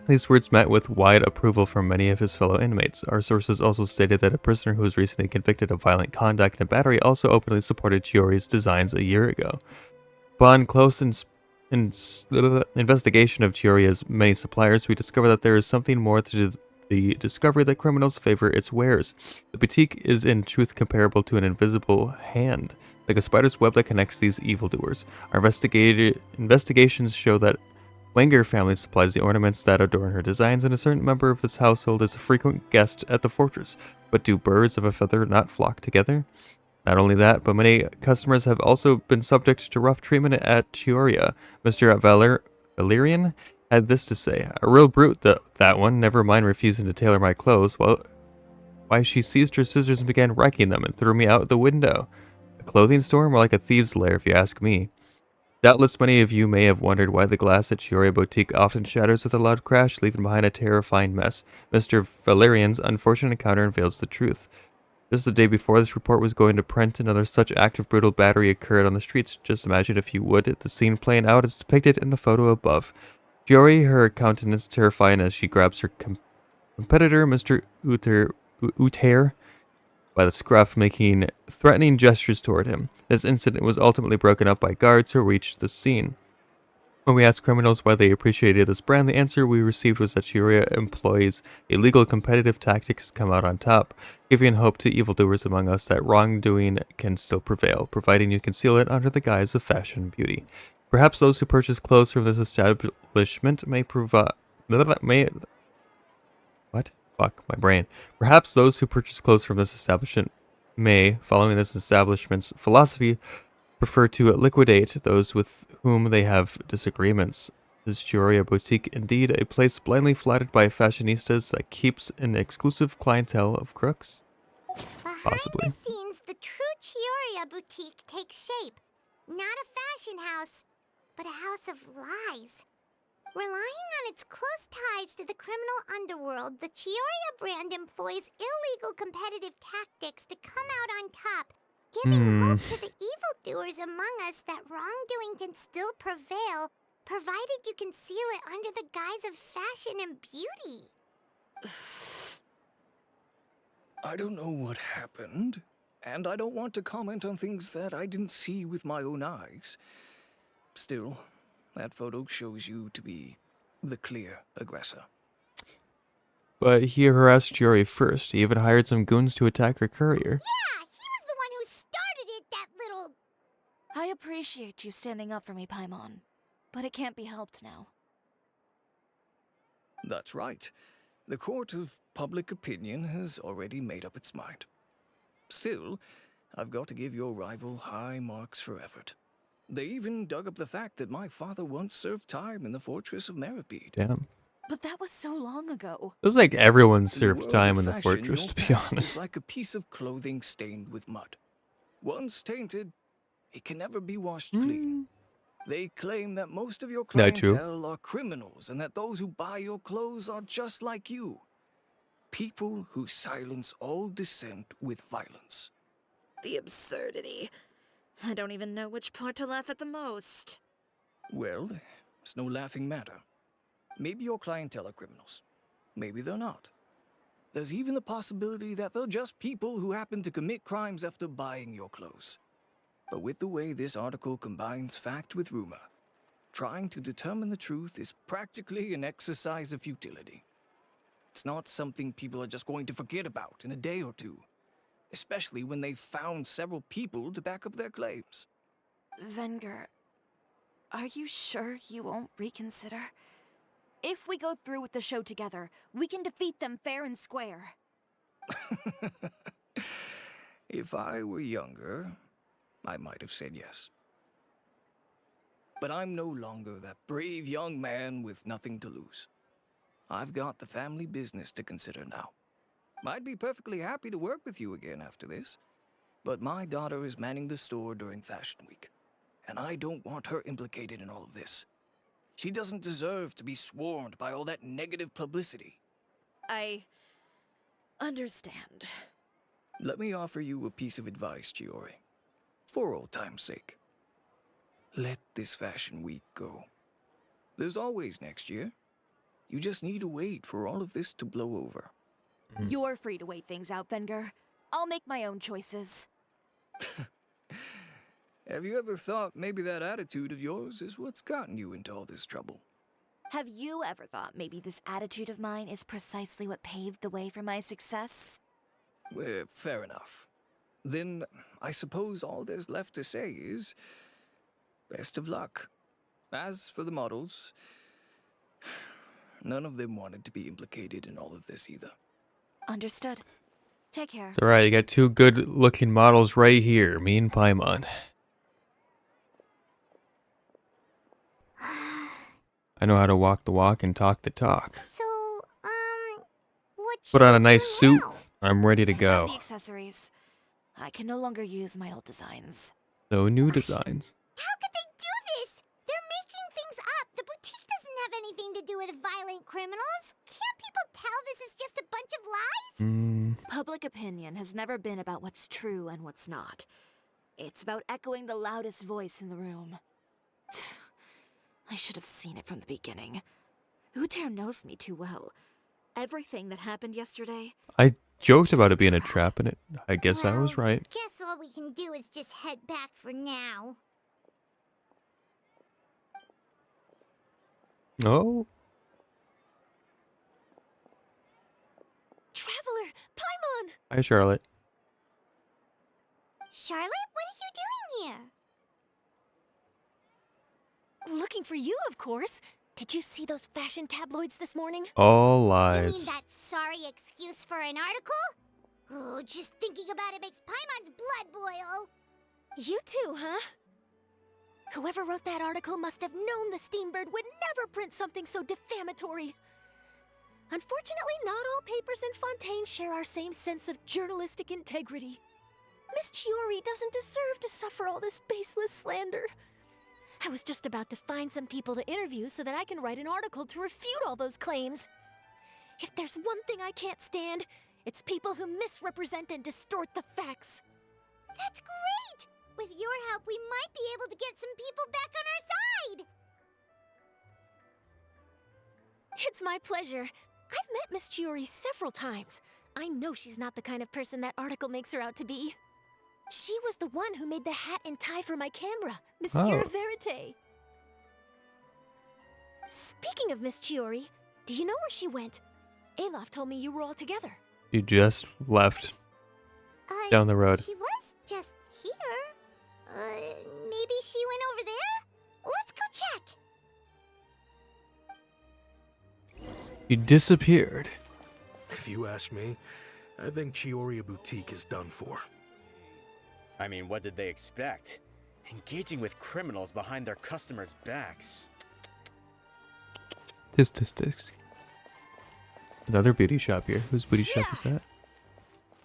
These words met with wide approval from many of his fellow inmates. Our sources also stated that a prisoner who was recently convicted of violent conduct and battery also openly supported Chiori's designs a year ago. Upon close investigation of Chioria's many suppliers, we discover that there is something more to the discovery that criminals favor its wares. The boutique is in truth comparable to an invisible hand, like a spider's web that connects these evildoers. Our investigations show that Wenger family supplies the ornaments that adorn her designs, and a certain member of this household is a frequent guest at the fortress. But do birds of a feather not flock together? Not only that, but many customers have also been subject to rough treatment at Chioryia. Mr. Valerian had this to say: "A real brute, that one. Never mind refusing to tailor my clothes. Well, why, she seized her scissors and began wrecking them and threw me out the window. A clothing store? More like a thieves' lair, if you ask me." Doubtless many of you may have wondered why the glass at Chioryia Boutique often shatters with a loud crash, leaving behind a terrifying mess. Mr. Valerian's unfortunate encounter unveils the truth. Just the day before this report was going to print, another such act of brutal battery occurred on the streets. Just imagine, if you would, the scene playing out as depicted in the photo above. Chiori, her countenance terrifying as she grabs her competitor, Mr. Uter, by the scruff, making threatening gestures toward him. This incident was ultimately broken up by guards who reached the scene. When we asked criminals why they appreciated this brand, the answer we received was that Chioryia employs illegal competitive tactics to come out on top, giving hope to evildoers among us that wrongdoing can still prevail, providing you conceal it under the guise of fashion and beauty. Perhaps those who purchase clothes from this establishment may Perhaps those who purchase clothes from this establishment may, following this establishment's philosophy, prefer to liquidate those with whom they have disagreements. Is Chioryia Boutique indeed a place blindly flattered by fashionistas that keeps an exclusive clientele of crooks? Possibly. Behind the scenes, the true Chioryia Boutique takes shape. Not a fashion house, but a house of lies. Relying on its close ties to the criminal underworld, the Chioryia brand employs illegal competitive tactics to come out on top, giving hope to the evildoers among us that wrongdoing can still prevail, provided you conceal it under the guise of fashion and beauty. I don't know what happened, and I don't want to comment on things that I didn't see with my own eyes. Still, that photo shows you to be the clear aggressor. But he harassed Chiori first. He even hired some goons to attack her courier. Yeah, he was the one who started it, that little... I appreciate you standing up for me, Paimon, but it can't be helped now. That's right. The court of public opinion has already made up its mind. Still, I've got to give your rival high marks for effort. They even dug up the fact that my father once served time in the fortress of Meripede. Damn. But that was so long ago. It was like everyone In the served world time of in the fashion, fortress, your to be past honest. is like a piece of clothing stained with mud. Once tainted, it can never be washed clean. They claim that most of your Not true. clientele are criminals and that those who buy your clothes are just like you. People who silence all dissent with violence. The absurdity. I don't even know which part to laugh at the most. Well, it's no laughing matter. Maybe your clientele are criminals. Maybe they're not. There's even the possibility that they're just people who happen to commit crimes after buying your clothes. But with the way this article combines fact with rumor, trying to determine the truth is practically an exercise of futility. It's not something people are just going to forget about in a day or two, especially when they've found several people to back up their claims. Venger, are you sure you won't reconsider? If we go through with the show together, we can defeat them fair and square. If I were younger, I might have said yes. But I'm no longer that brave young man with nothing to lose. I've got the family business to consider now. I'd be perfectly happy to work with you again after this, but my daughter is manning the store during Fashion Week, and I don't want her implicated in all of this. She doesn't deserve to be swarmed by all that negative publicity. I understand. Let me offer you a piece of advice, Chiori. For old time's sake. Let this Fashion Week go. There's always next year. You just need to wait for all of this to blow over. You're free to wait things out, Venger. I'll make my own choices. Have you ever thought maybe that attitude of yours is what's gotten you into all this trouble? Have you ever thought maybe this attitude of mine is precisely what paved the way for my success? Fair enough. Then I suppose all there's left to say is best of luck. As for the models, none of them wanted to be implicated in all of this either. Understood. Take care. It's alright, you got two good-looking models right here, me and Paimon. I know how to walk the walk and talk the talk. So, what Put on a should we nice do suit, now? I'm ready to Have go. the accessories. I can no longer use my old designs. So new designs. How could they do this? They're making things up. The boutique doesn't have anything to do with violent criminals. Can't people tell this is just a bunch of lies? Public opinion has never been about what's true and what's not. It's about echoing the loudest voice in the room. I should have seen it from the beginning. Uter knows me too well. Everything that happened yesterday... I joked about it being a trap, and I guess I was right. Guess all we can do is just head back for now. Oh, Traveler, Paimon! hi Charlotte. Charlotte, what are you doing here? Looking for you, of course. Did you see those fashion tabloids this morning? All You lies. mean that sorry excuse for an article? Oh, just thinking about it makes Paimon's blood boil. You too, huh? Whoever wrote that article must have known the Steambird would never print something so defamatory. Unfortunately, not all papers in Fontaine share our same sense of journalistic integrity. Miss Chiori doesn't deserve to suffer all this baseless slander. I was just about to find some people to interview so that I can write an article to refute all those claims. If there's one thing I can't stand, it's people who misrepresent and distort the facts. That's great! With your help, we might be able to get some people back on our side! It's my pleasure. I've met Miss Chiori several times. I know she's not the kind of person that article makes her out to be. She was the one who made the hat and tie for my camera, Monsieur Oh. Verite. Speaking of Miss Chiori, do you know where she went? Alof told me you were all together. You just left down the road. She was just here. Maybe she went over there? Let's go check. She disappeared. If you ask me, I think Chioryia Boutique is done for. I mean, what did they expect? Engaging with criminals behind their customers' backs. Tisk. Another beauty shop here. Whose beauty shop is that?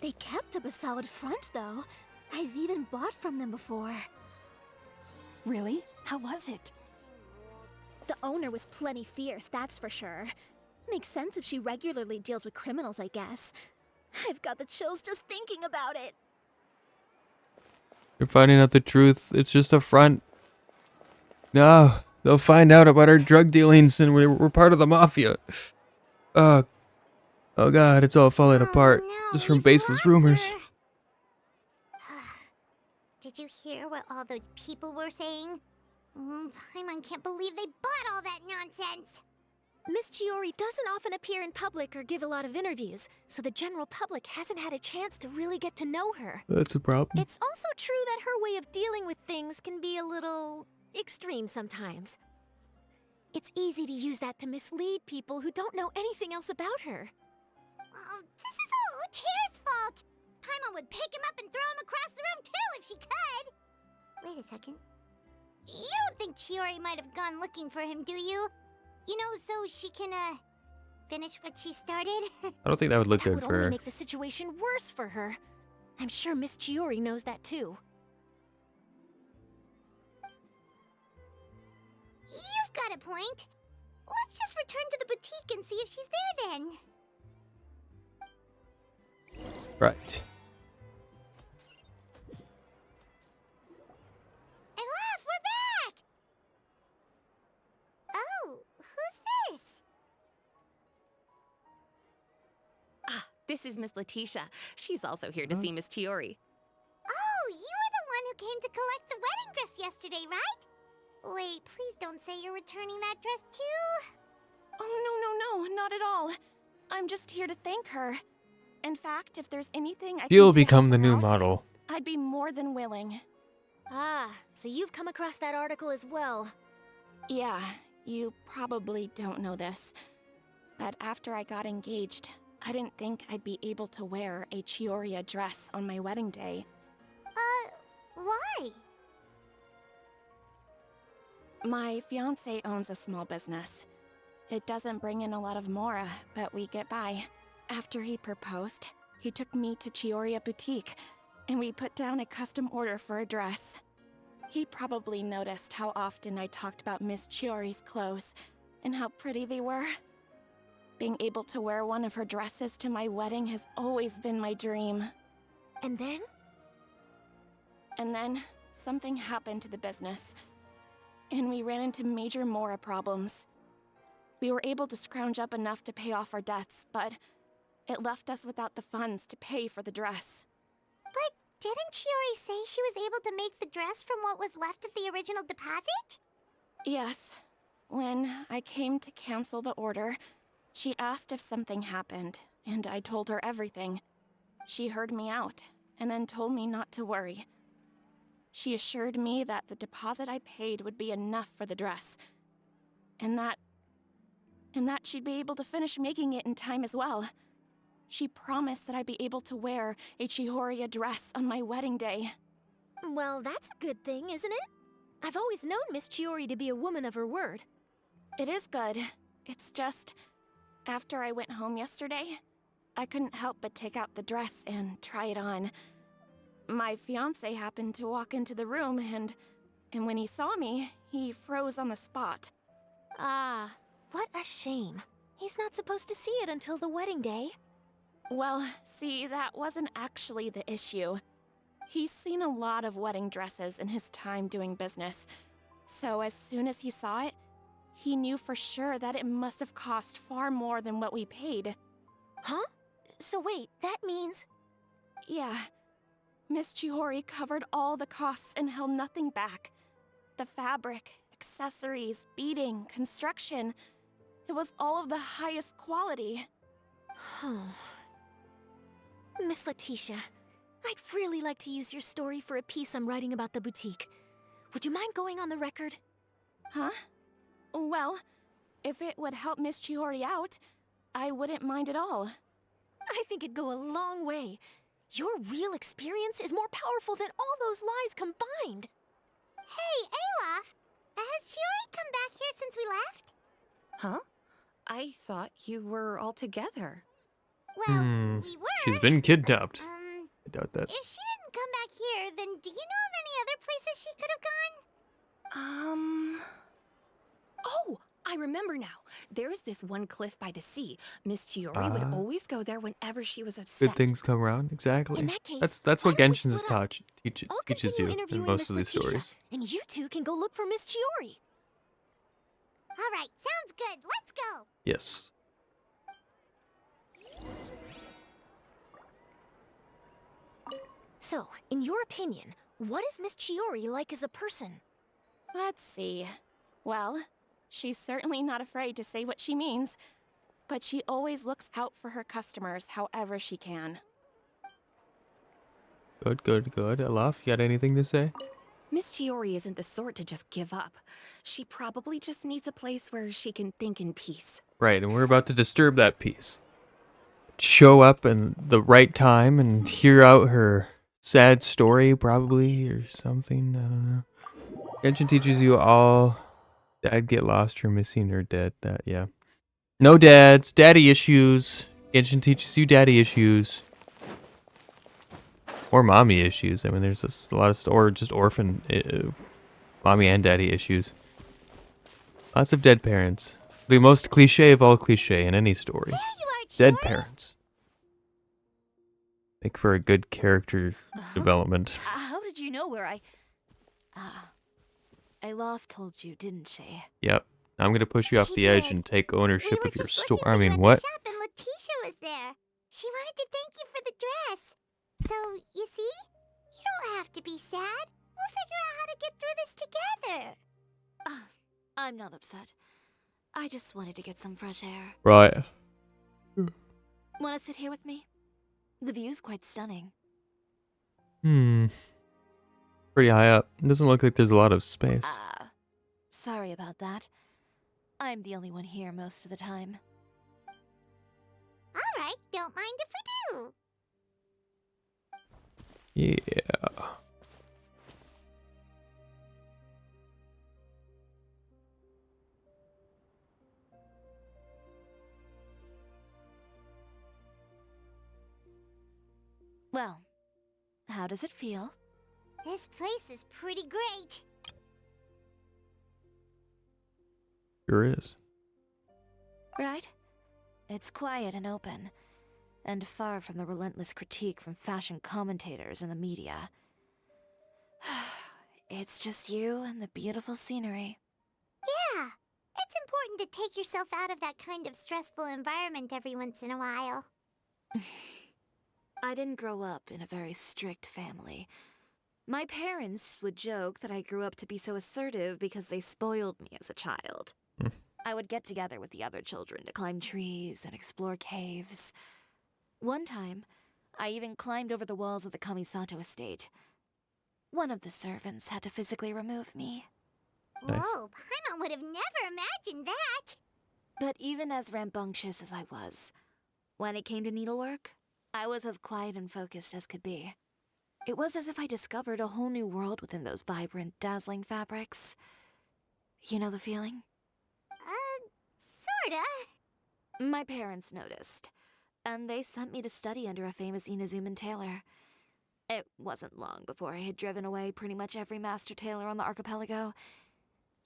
They kept up a solid front, though. I've even bought from them before. Really? How was it? The owner was plenty fierce, that's for sure. Makes sense if she regularly deals with criminals, I guess. I've got the chills just thinking about it. You're finding out the truth. It's just a front. No, they'll find out about our drug dealings and we're part of the mafia. Oh God, it's all falling apart. No, Just from we've baseless lost rumors. her. Did you hear what all those people were saying? Paimon can't believe they bought all that nonsense. Miss Chiori doesn't often appear in public or give a lot of interviews, so the general public hasn't had a chance to really get to know her. That's a problem. It's also true that her way of dealing with things can be a little extreme sometimes. It's easy to use that to mislead people who don't know anything else about her. This is all Utear's fault. Paimon would pick him up and throw him across the room too if she could. Wait a second. You don't think Chiori might have gone looking for him, do you? You know, so she can, finish what she started? I don't think that would look That good would for only her. make the situation worse for her. I'm sure Miss Chiori knows that too. You've got a point. Let's just return to the boutique and see if she's there then. Right. Elaf, we're back! Oh, who's this? This is Miss Letitia. She's also here to see Miss Chiori. Oh, you were the one who came to collect the wedding dress yesterday, right? Wait, please don't say you're returning that dress too. Oh, no, not at all. I'm just here to thank her. In fact, if there's anything I can You'll do to become help the her new out, model. I'd be more than willing. Ah, so you've come across that article as well. Yeah, you probably don't know this, but after I got engaged, I didn't think I'd be able to wear a Chioryia dress on my wedding day. Why? My fiancé owns a small business. It doesn't bring in a lot of mora, but we get by. After he proposed, he took me to Chioryia Boutique, and we put down a custom order for a dress. He probably noticed how often I talked about Miss Chiori's clothes, and how pretty they were. Being able to wear one of her dresses to my wedding has always been my dream. And then? And then, something happened to the business, and we ran into major mora problems. We were able to scrounge up enough to pay off our debts, but it left us without the funds to pay for the dress. But didn't Chiori say she was able to make the dress from what was left of the original deposit? Yes. When I came to cancel the order, she asked if something happened, and I told her everything. She heard me out, and then told me not to worry. She assured me that the deposit I paid would be enough for the dress, and that she'd be able to finish making it in time as well. She promised that I'd be able to wear a Chioryia dress on my wedding day. Well, that's a good thing, isn't it? I've always known Miss Chiori to be a woman of her word. It is good. It's just, after I went home yesterday, I couldn't help but take out the dress and try it on. My fiancé happened to walk into the room and when he saw me, he froze on the spot. Ah, what a shame. He's not supposed to see it until the wedding day. Well, see, that wasn't actually the issue. He's seen a lot of wedding dresses in his time doing business, so as soon as he saw it, he knew for sure that it must have cost far more than what we paid. Huh? So wait, that means... Yeah. Miss Chiori covered all the costs and held nothing back. The fabric, accessories, beading, construction. It was all of the highest quality. Miss Letitia, I'd really like to use your story for a piece I'm writing about the boutique. Would you mind going on the record? Huh? Well, if it would help Miss Chiori out, I wouldn't mind at all. I think it'd go a long way. Your real experience is more powerful than all those lies combined. Hey, Olaf! Has Chiori come back here since we left? Huh? I thought you were all together. Well, we were. She's been kidnapped. I doubt that. If she didn't come back here, then do you know of any other places she could have gone? Oh, I remember now. There's this one cliff by the sea. Miss Chiori would always go there whenever she was upset. Good things come around, exactly. In that case, That's what why don't we Genshin's split up? I'll teaches continue you in interviewing most Miss of these Letitia, stories. and you two can go look for Miss Chiori. All right, sounds good. Let's go. Yes. So, in your opinion, what is Miss Chiori like as a person? Let's see. Well, she's certainly not afraid to say what she means, but she always looks out for her customers however she can. Good. Olaf, you got anything to say? Miss Chiori isn't the sort to just give up. She probably just needs a place where she can think in peace. Right, and we're about to disturb that peace. Show up in the right time and hear out her sad story, probably, or something. I don't know. Genshin teaches you all. Dad get lost or missing or dead. That, yeah. No dads. Daddy issues. Genshin teaches you daddy issues. Or mommy issues. I mean, there's a lot of... Or just orphan... mommy and daddy issues. Lots of dead parents. The most cliche of all cliche in any story. There you are, Chiori. Dead parents. Make for a good character development. How did you know where I... Olaf told you, didn't she? Yep. I'm gonna push you off She the edge did. and take ownership We were of your just store. looking I for you mean, at what? the shop and Letitia was there. She wanted to thank you for the dress. So, you see? You don't have to be sad. We'll figure out how to get through this together. I'm not upset. I just wanted to get some fresh air. Right. Want to sit here with me? The view's quite stunning. Pretty high up. It doesn't look like there's a lot of space. Sorry about that. I'm the only one here most of the time. All right, don't mind if we do. Yeah. Well, how does it feel? This place is pretty great. Sure is. Right? It's quiet and open, and far from the relentless critique from fashion commentators and the media. It's just you and the beautiful scenery. Yeah, it's important to take yourself out of that kind of stressful environment every once in a while. I didn't grow up in a very strict family. My parents would joke that I grew up to be so assertive because they spoiled me as a child. I would get together with the other children to climb trees and explore caves. One time, I even climbed over the walls of the Kamisato estate. One of the servants had to physically remove me. Nice. Whoa, Paimon would have never imagined that. But even as rambunctious as I was, when it came to needlework, I was as quiet and focused as could be. It was as if I discovered a whole new world within those vibrant, dazzling fabrics. You know the feeling? Sorta. My parents noticed, and they sent me to study under a famous Inazuman tailor. It wasn't long before I had driven away pretty much every master tailor on the archipelago.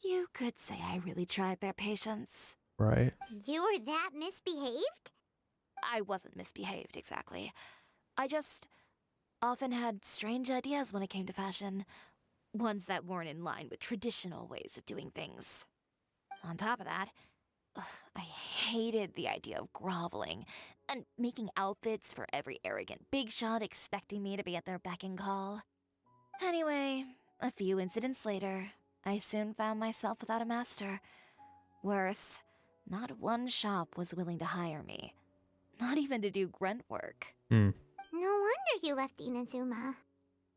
You could say I really tried their patience. Right. You were that misbehaved? I wasn't misbehaved, exactly. I just often had strange ideas when it came to fashion. Ones that weren't in line with traditional ways of doing things. On top of that, I hated the idea of groveling and making outfits for every arrogant big shot expecting me to be at their beck and call. Anyway, a few incidents later, I soon found myself without a master. Worse, not one shop was willing to hire me. Not even to do grunt work. Not No wonder you left Inazuma.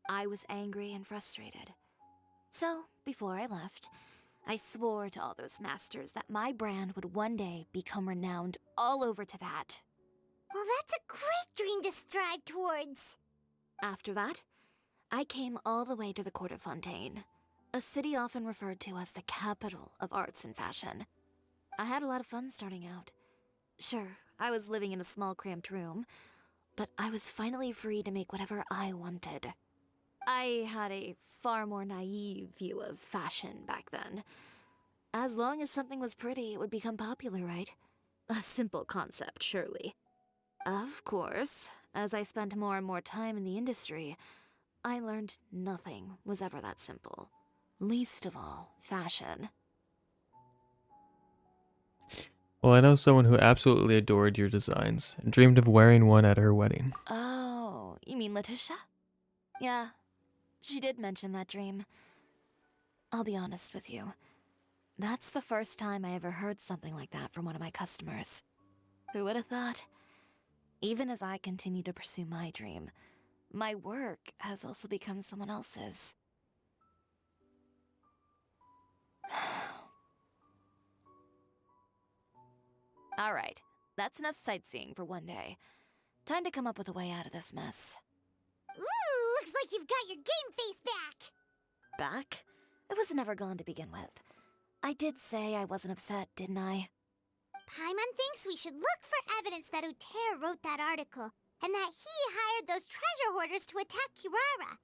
I was angry and frustrated. So, before I left, I swore to all those masters that my brand would one day become renowned all over Teyvat. Well, that's a great dream to strive towards. After that, I came all the way to the court of Fontaine, a city often referred to as the capital of arts and fashion. I had a lot of fun starting out. Sure, I was living in a small cramped room, but I was finally free to make whatever I wanted. I had a far more naive view of fashion back then. As long as something was pretty, it would become popular, right? A simple concept, surely. Of course, as I spent more and more time in the industry, I learned nothing was ever that simple. Least of all, fashion. Well, I know someone who absolutely adored your designs and dreamed of wearing one at her wedding. Oh, you mean Letitia? Yeah, she did mention that dream. I'll be honest with you. That's the first time I ever heard something like that from one of my customers. Who would have thought? Even as I continue to pursue my dream, my work has also become someone else's. Alright, that's enough sightseeing for one day. Time to come up with a way out of this mess. Ooh, looks like you've got your game face back. Back? It was never gone to begin with. I did say I wasn't upset, didn't I? Paimon thinks we should look for evidence that Uter wrote that article, and that he hired those treasure hoarders to attack Chioryia.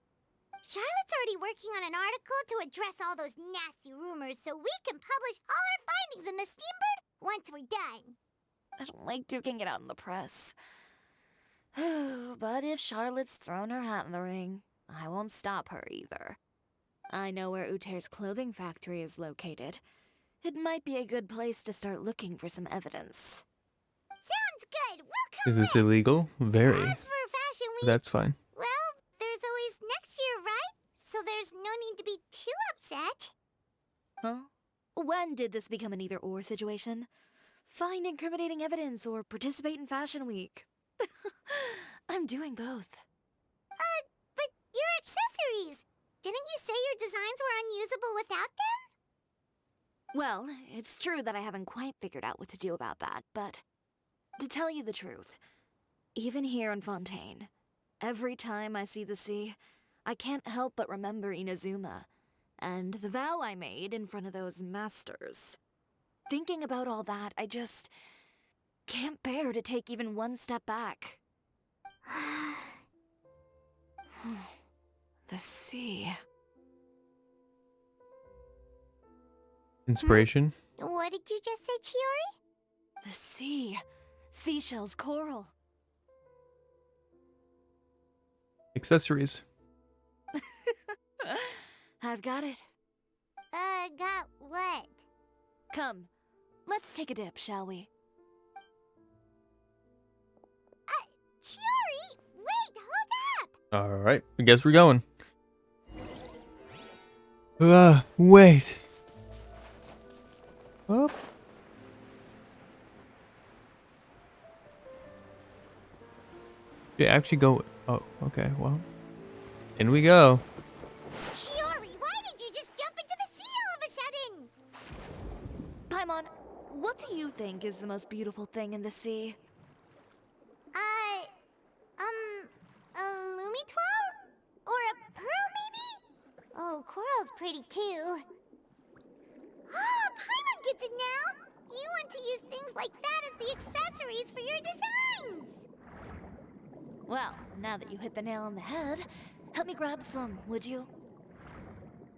Charlotte's already working on an article to address all those nasty rumors so we can publish all our findings in the Steambird once we're done. I don't like duking it out in the press. But if Charlotte's thrown her hat in the ring, I won't stop her either. I know where Uter's clothing factory is located. It might be a good place to start looking for some evidence. Sounds good. We'll come Is this with. illegal? Very. As for Fashion Week, That's fine. well, there's always next year, right? So there's no need to be too upset. Huh? When did this become an either-or situation? Find incriminating evidence or participate in Fashion Week. I'm doing both. But your accessories! Didn't you say your designs were unusable without them? Well, it's true that I haven't quite figured out what to do about that, but to tell you the truth, even here in Fontaine, every time I see the sea, I can't help but remember Inazuma and the vow I made in front of those masters. Thinking about all that, I just can't bear to take even one step back. The sea. Inspiration? What did you just say, Chiori? The sea. Seashells, coral. Accessories. I've got it. Got what? Come, let's take a dip, shall we? Chiori! Wait, hold up! Alright, I guess we're going. Wait. Up. You actually go. Oh, okay, well. In we go. Chiori, why did you just jump into the sea all of a sudden? Paimon, what do you think is the most beautiful thing in the sea? A Lumitoile? Or a pearl, maybe? Oh, coral's pretty too. Oh, Paimon gets it now! You want to use things like that as the accessories for your designs! Well, now that you hit the nail on the head, help me grab some, would you?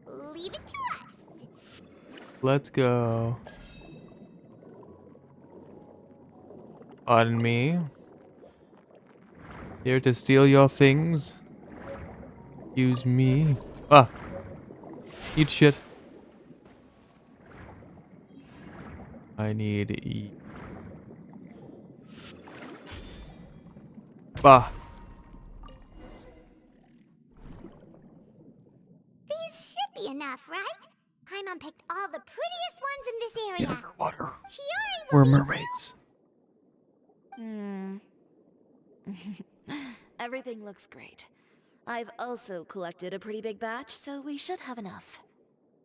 Leave it to us! Let's go. Pardon me. Here to steal your things. Use me. Ah. Eat shit. I need to eat. Bah. These should be enough, right? Paimon picked all the prettiest ones in this area. Underwater. Chiori We're will be mermaids. everything looks great. I've also collected a pretty big batch, so we should have enough.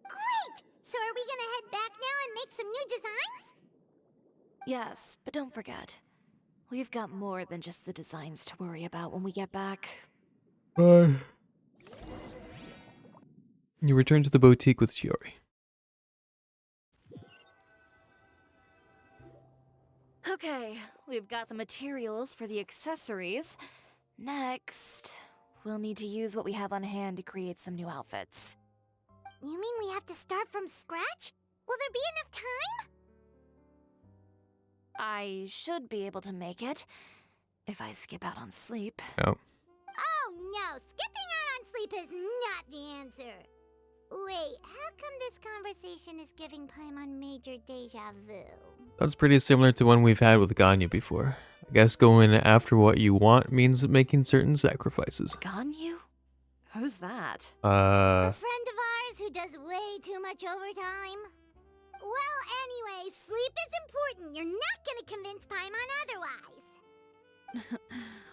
Great! So are we gonna head back now and make some new designs? Yes, but don't forget, we've got more than just the designs to worry about when we get back. You return to the boutique with Chiori. Okay, we've got the materials for the accessories. Next, we'll need to use what we have on hand to create some new outfits. You mean we have to start from scratch? Will there be enough time? I should be able to make it, if I skip out on sleep. Oh. Oh no, skipping out on sleep is not the answer. Wait, how come this conversation is giving Paimon major deja vu? That's pretty similar to one we've had with Ganyu before. I guess going after what you want means making certain sacrifices. Ganyu? Who's that? A friend of ours who does way too much overtime. Well, anyway, sleep is important. You're not gonna convince Paimon otherwise.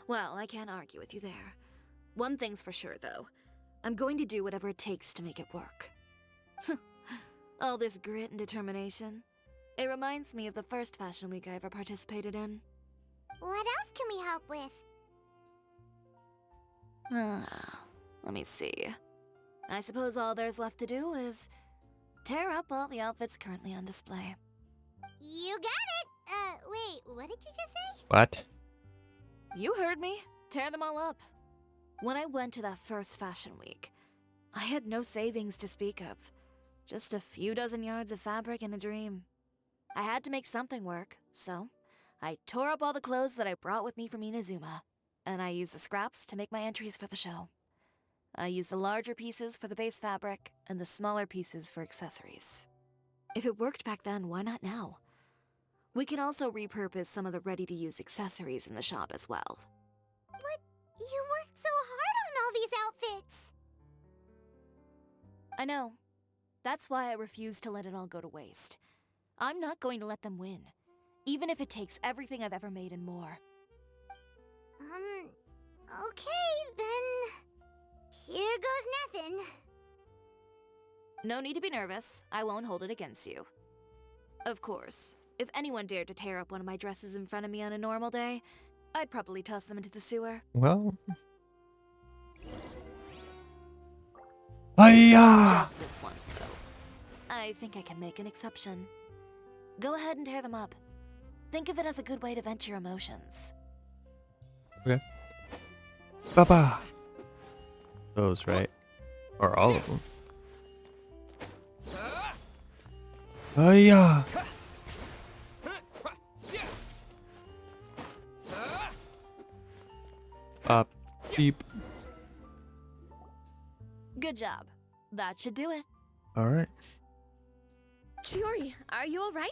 Well, I can't argue with you there. One thing's for sure, though. I'm going to do whatever it takes to make it work. All this grit and determination. It reminds me of the first fashion week I ever participated in. What else can we help with? Let me see. I suppose all there's left to do is tear up all the outfits currently on display. You got it! Wait, what did you just say? What? You heard me. Tear them all up. When I went to that first fashion week, I had no savings to speak of. Just a few dozen yards of fabric and a dream. I had to make something work, so I tore up all the clothes that I brought with me from Inazuma, and I used the scraps to make my entries for the show. I used the larger pieces for the base fabric, and the smaller pieces for accessories. If it worked back then, why not now? We can also repurpose some of the ready-to-use accessories in the shop as well. But you worked so hard on all these outfits! I know. That's why I refuse to let it all go to waste. I'm not going to let them win, even if it takes everything I've ever made and more. Okay, then... Here goes nothing. No need to be nervous. I won't hold it against you. Of course, if anyone dared to tear up one of my dresses in front of me on a normal day, I'd probably toss them into the sewer. Well... Hiya! Just this once, though. I think I can make an exception. Go ahead and tear them up. Think of it as a good way to vent your emotions. Okay. Papa! Those, right? Or all of them. Hiya! Up, deep. Good job. That should do it. Alright. Chiori, are you alright?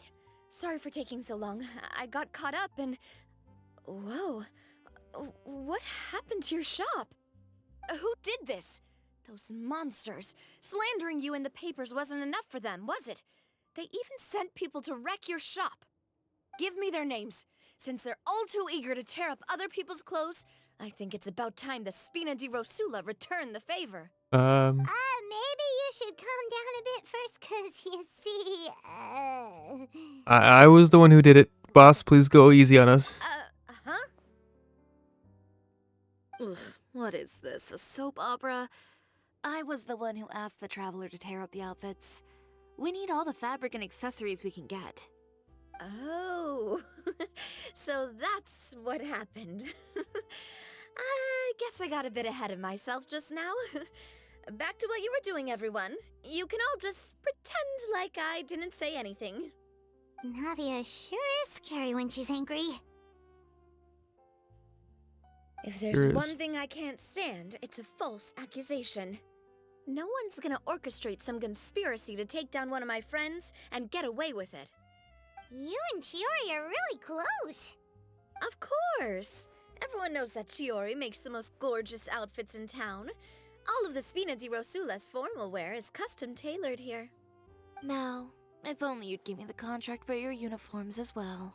Sorry for taking so long. I got caught up and... Whoa. What happened to your shop? Who did this? Those monsters. Slandering you in the papers wasn't enough for them, was it? They even sent people to wreck your shop. Give me their names. Since they're all too eager to tear up other people's clothes, I think it's about time the Spina di Rosula return the favor. Maybe you should calm down a bit first, 'cause you see, I was the one who did it. Boss, please go easy on us. Huh? Ugh, what is this, a soap opera? I was the one who asked the traveler to tear up the outfits. We need all the fabric and accessories we can get. Oh, so that's what happened. I guess I got a bit ahead of myself just now. Back to what you were doing, everyone. You can all just pretend like I didn't say anything. Navia sure is scary when she's angry. If there's one thing I can't stand, it's a false accusation. No one's gonna orchestrate some conspiracy to take down one of my friends and get away with it. You and Chiori are really close. Of course. Everyone knows that Chiori makes the most gorgeous outfits in town. All of the Spina di Rosula's formal wear is custom tailored here. Now, if only you'd give me the contract for your uniforms as well.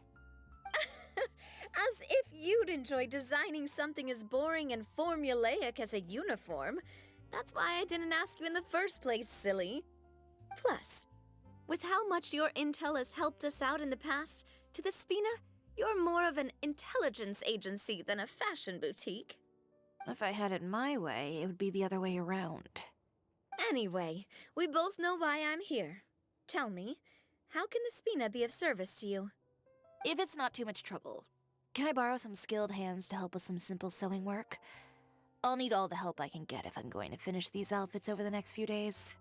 As As if you'd enjoy designing something as boring and formulaic as a uniform. That's why I didn't ask you in the first place, silly. Plus, with how much your intel has helped us out in the past, to the Spina, you're more of an intelligence agency than a fashion boutique. If I had it my way, it would be the other way around. Anyway, we both know why I'm here. Tell me, how can the Spina be of service to you? If it's not too much trouble, can I borrow some skilled hands to help with some simple sewing work? I'll need all the help I can get if I'm going to finish these outfits over the next few days.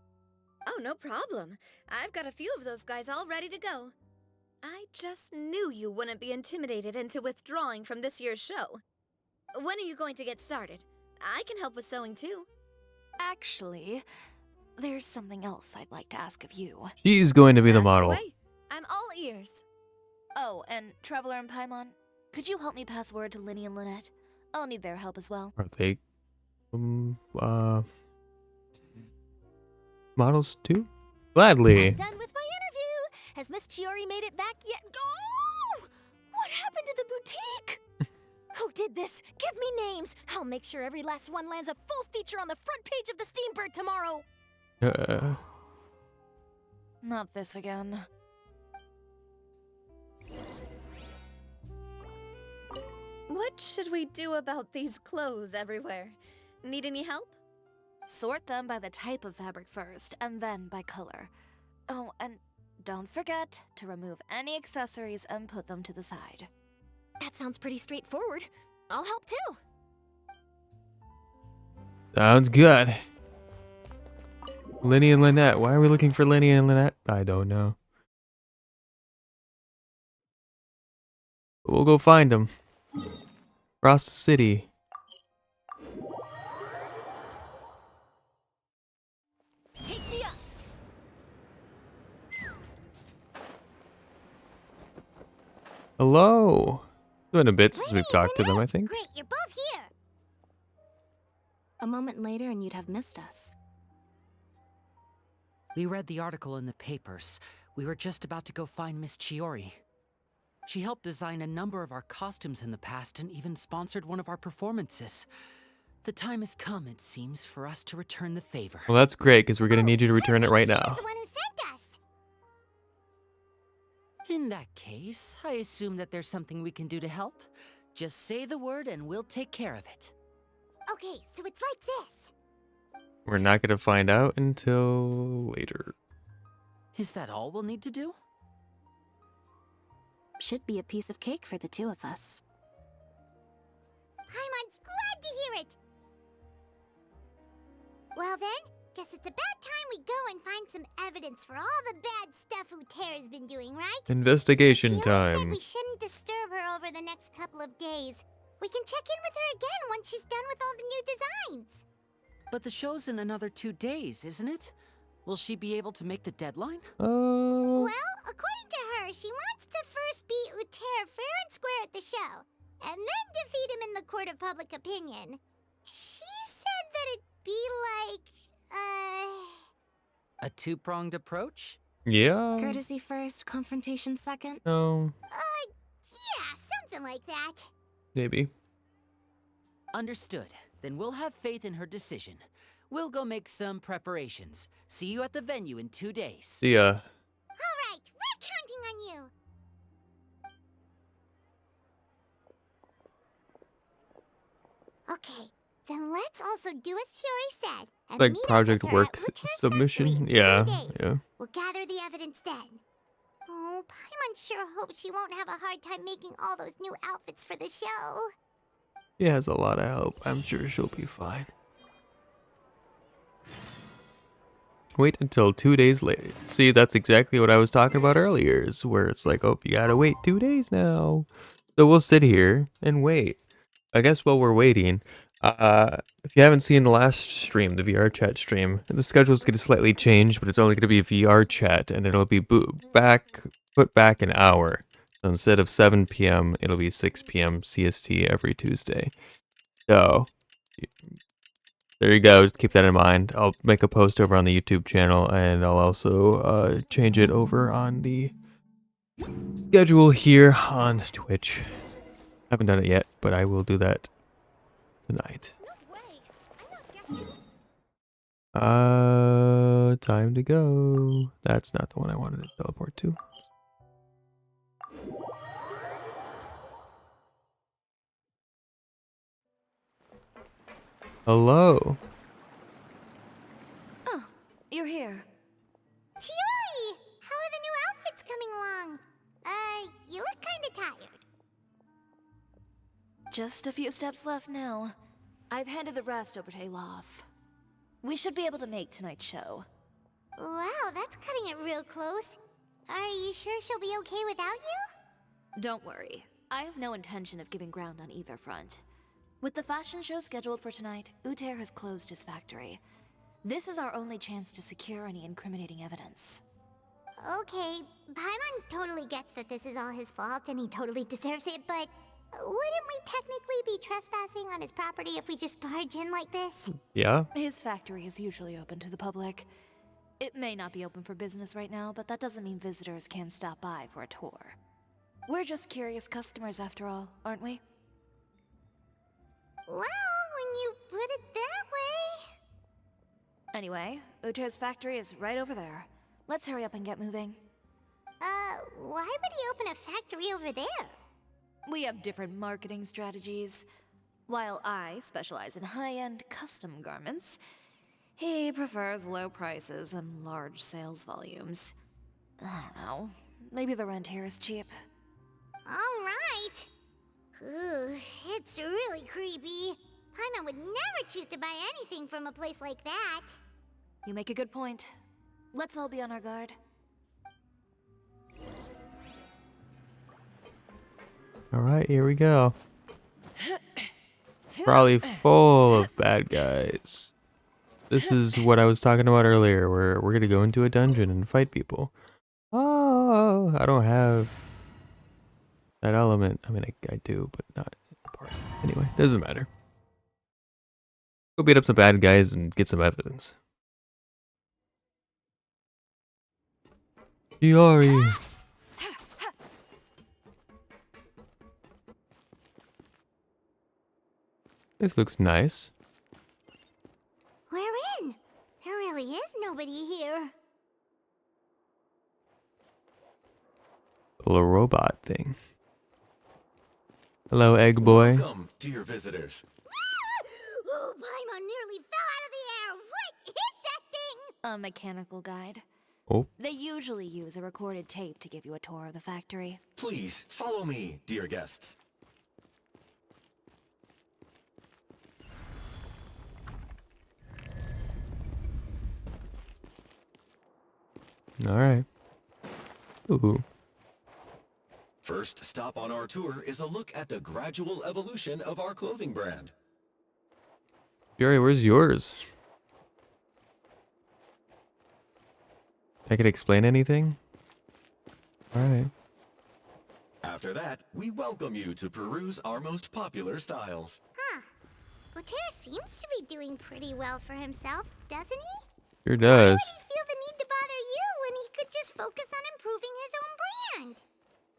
Oh, no problem. I've got a few of those guys all ready to go. I just knew you wouldn't be intimidated into withdrawing from this year's show. When are you going to get started? I can help with sewing too. Actually, there's something else I'd like to ask of you. She's going to be the Ask model. away. I'm all ears. Oh, and Traveler and Paimon, could you help me pass word to Linny and Lynette? I'll need their help as well. Are they models too? Gladly. I'm done with my interview. Has Miss Chiori made it back yet? Oh! What happened to the boutique? Who did this? Give me names. I'll make sure every last one lands a full feature on the front page of the Steambird tomorrow. Not this again. What should we do about these clothes everywhere? Need any help? Sort them by the type of fabric first, and then by color. Oh, and don't forget to remove any accessories and put them to the side. That sounds pretty straightforward. I'll help too. Sounds good. Linny and Lynette. Why are we looking for Linny and Lynette? I don't know. We'll go find them. Across the city. Take me up. Hello. It's been a bit since we've talked to them, I think. Great, you're both here. A moment later and you'd have missed us. We read the article in the papers. We were just about to go find Miss Chiori. She helped design a number of our costumes in the past and even sponsored one of our performances. The time has come, it seems, for us to return the favor. Well, that's great, because we're going to need you to return it right now. She's the one who sent us. In that case, I assume that there's something we can do to help. Just say the word and we'll take care of it. Okay, so it's like this. We're not going to find out until later. Is that all we'll need to do? Should be a piece of cake for the two of us. Paimon's glad to hear it. Well then, guess it's about time we go and find some evidence for all the bad stuff Uterra's been doing, right? Investigation Chiori time. said we shouldn't disturb her over the next couple of days. We can check in with her again once she's done with all the new designs. But the show's in another 2 days, isn't it? Will she be able to make the deadline? Well, according to her, she wants to first beat Uter fair and square at the show, and then defeat him in the court of public opinion. She said that it'd be like, A two-pronged approach? Yeah. Courtesy first, confrontation second? No. Yeah, something like that. Maybe. Understood. Then we'll have faith in her decision. We'll go make some preparations. See you at the venue in 2 days. See ya. All right, we're counting on you. Okay, then let's also do as Chiori said. And Like meet up project with her work at Uter's submission. factory in Yeah. 2 days. Yeah. We'll gather the evidence then. Oh, Paimon sure hopes she won't have a hard time making all those new outfits for the show. She has a lot of help. I'm sure she'll be fine. Wait until 2 days later. See, that's exactly what I was talking about earlier, is where it's like, oh, you gotta wait 2 days now. So we'll sit here and wait. I guess while we're waiting, if you haven't seen the last stream, the VR chat stream, the schedule's gonna slightly change, but it's only gonna be VR chat, and it'll be put back an hour. So instead of 7 p.m., it'll be 6 p.m. CST every Tuesday. So there you go. Just keep that in mind. I'll make a post over on the YouTube channel, and I'll also change it over on the schedule here on Twitch. Haven't done it yet, but I will do that tonight. Time to go. That's not the one I wanted to teleport to. Hello. Oh, you're here. Chiori! How are the new outfits coming along? You look kinda tired. Just a few steps left now. I've handed the rest over to Olaf. We should be able to make tonight's show. Wow, that's cutting it real close. Are you sure she'll be okay without you? Don't worry. I have no intention of giving ground on either front. With the fashion show scheduled for tonight, Uther has closed his factory. This is our only chance to secure any incriminating evidence. Okay, Paimon totally gets that this is all his fault and he totally deserves it, but wouldn't we technically be trespassing on his property if we just barge in like this? Yeah. His factory is usually open to the public. It may not be open for business right now, but that doesn't mean visitors can stop by for a tour. We're just curious customers after all, aren't we? Well, when you put it that way... Anyway, Uther's factory is right over there. Let's hurry up and get moving. Why would he open a factory over there? We have different marketing strategies. While I specialize in high-end custom garments, he prefers low prices and large sales volumes. I don't know. Maybe the rent here is cheap. Alright. Ugh, it's really creepy. Paimon would never choose to buy anything from a place like that. You make a good point. Let's all be on our guard. Alright, here we go. Probably full of bad guys. This is what I was talking about earlier, where we're gonna go into a dungeon and fight people. Oh, I don't have that element. I mean, I do, but not part. Anyway, doesn't matter. Go beat up some bad guys and get some evidence. Chiori. This looks nice. We're in. There really is nobody here. Little robot thing. Hello, egg boy. Welcome, dear visitors. Oh, Paimon nearly fell out of the air. What is that thing? A mechanical guide. Oh. They usually use a recorded tape to give you a tour of the factory. Please, follow me, dear guests. Alright. Ooh. First stop on our tour is a look at the gradual evolution of our clothing brand. Chiori, where's yours? I could explain anything? Alright. After that, we welcome you to peruse our most popular styles. Huh. Uther seems to be doing pretty well for himself, doesn't he? Sure does. Why would he feel the need to bother you when he could just focus on improving his own brand?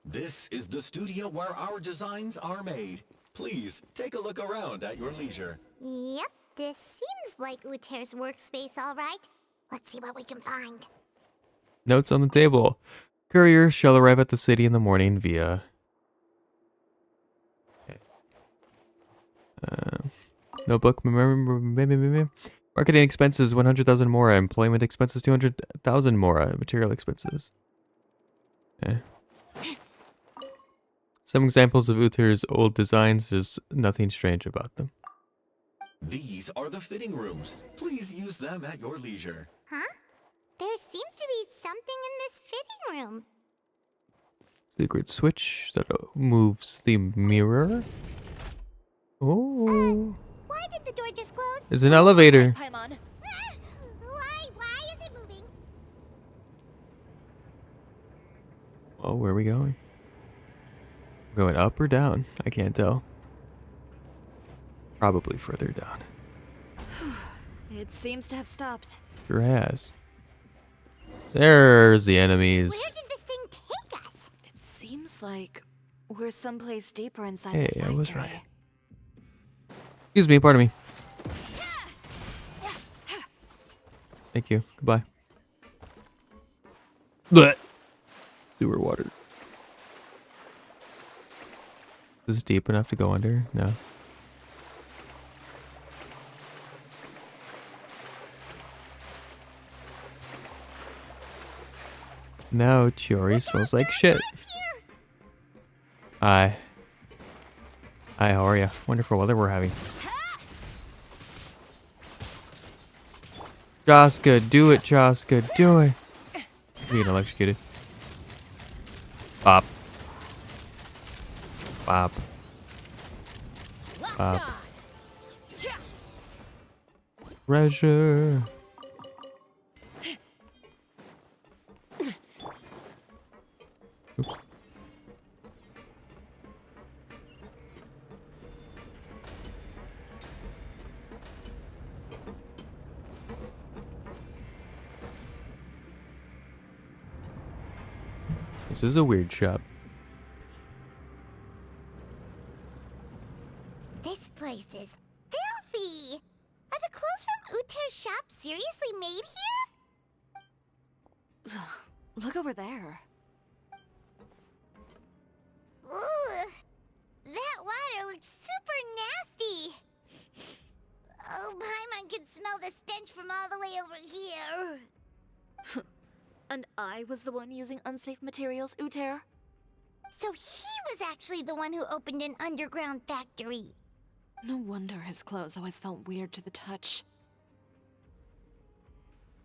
This is the studio where our designs are made. Please, take a look around at your leisure. Yep, this seems like Uther's workspace, all right. Let's see what we can find. Notes on the table. Courier shall arrive at the city in the morning via... Okay. Notebook. Marketing expenses 100,000 mora. Employment expenses 200,000 mora. Material expenses. Okay. Some examples of Uther's old designs. There's nothing strange about them. These are the fitting rooms. Please use them at your leisure. Huh? There seems to be something in this fitting room. Secret switch that moves the mirror. Oh. Why did the door just close? There's an elevator. Paimon. Why is it moving? Oh, where are we going? Going up or down? I can't tell. Probably further down. It seems to have stopped. Sure has. There's the enemies. Where did this thing take us? It seems like We're someplace deeper inside Hey, the I was factory. right. Excuse me, pardon me. Thank you. Goodbye. Blech. Sewer water. Is this deep enough to go under? No. Now Chiori smells like shit. Hi. Hi, how are ya? Wonderful weather we're having. Joska, do it, Joska, do it. You're getting electrocuted. Bop. Bop. Bop. Treasure. Oops. This is a weird shop. This place is filthy! Are the clothes from Uter's shop seriously made here? Look over there. Ugh! That water looks super nasty! Oh, Paimon can smell the stench from all the way over here. And I was the one using unsafe materials, Uter? So he was actually the one who opened an underground factory. No wonder his clothes always felt weird to the touch.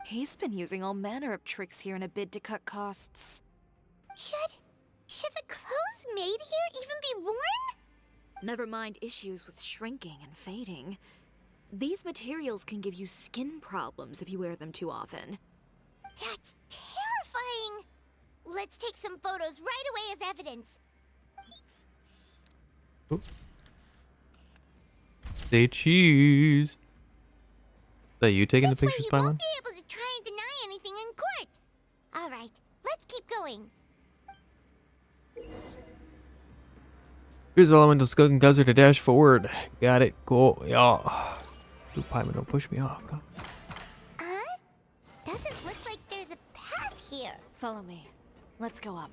He's been using all manner of tricks here in a bid to cut costs. Should the clothes made here even be worn? Never mind issues with shrinking and fading. These materials can give you skin problems if you wear them too often. That's terrifying! Let's take some photos right away as evidence. Oop. Say cheese. Is that you taking the pictures, You won't Paimon? be able to try and deny anything in court. All right, let's keep going. Here's the elemental skunk and guzzer to dash forward. Got it. Cool. Yeah. Ooh, Paimon, don't push me off. God. Doesn't look like there's a path here. Follow me. Let's go up.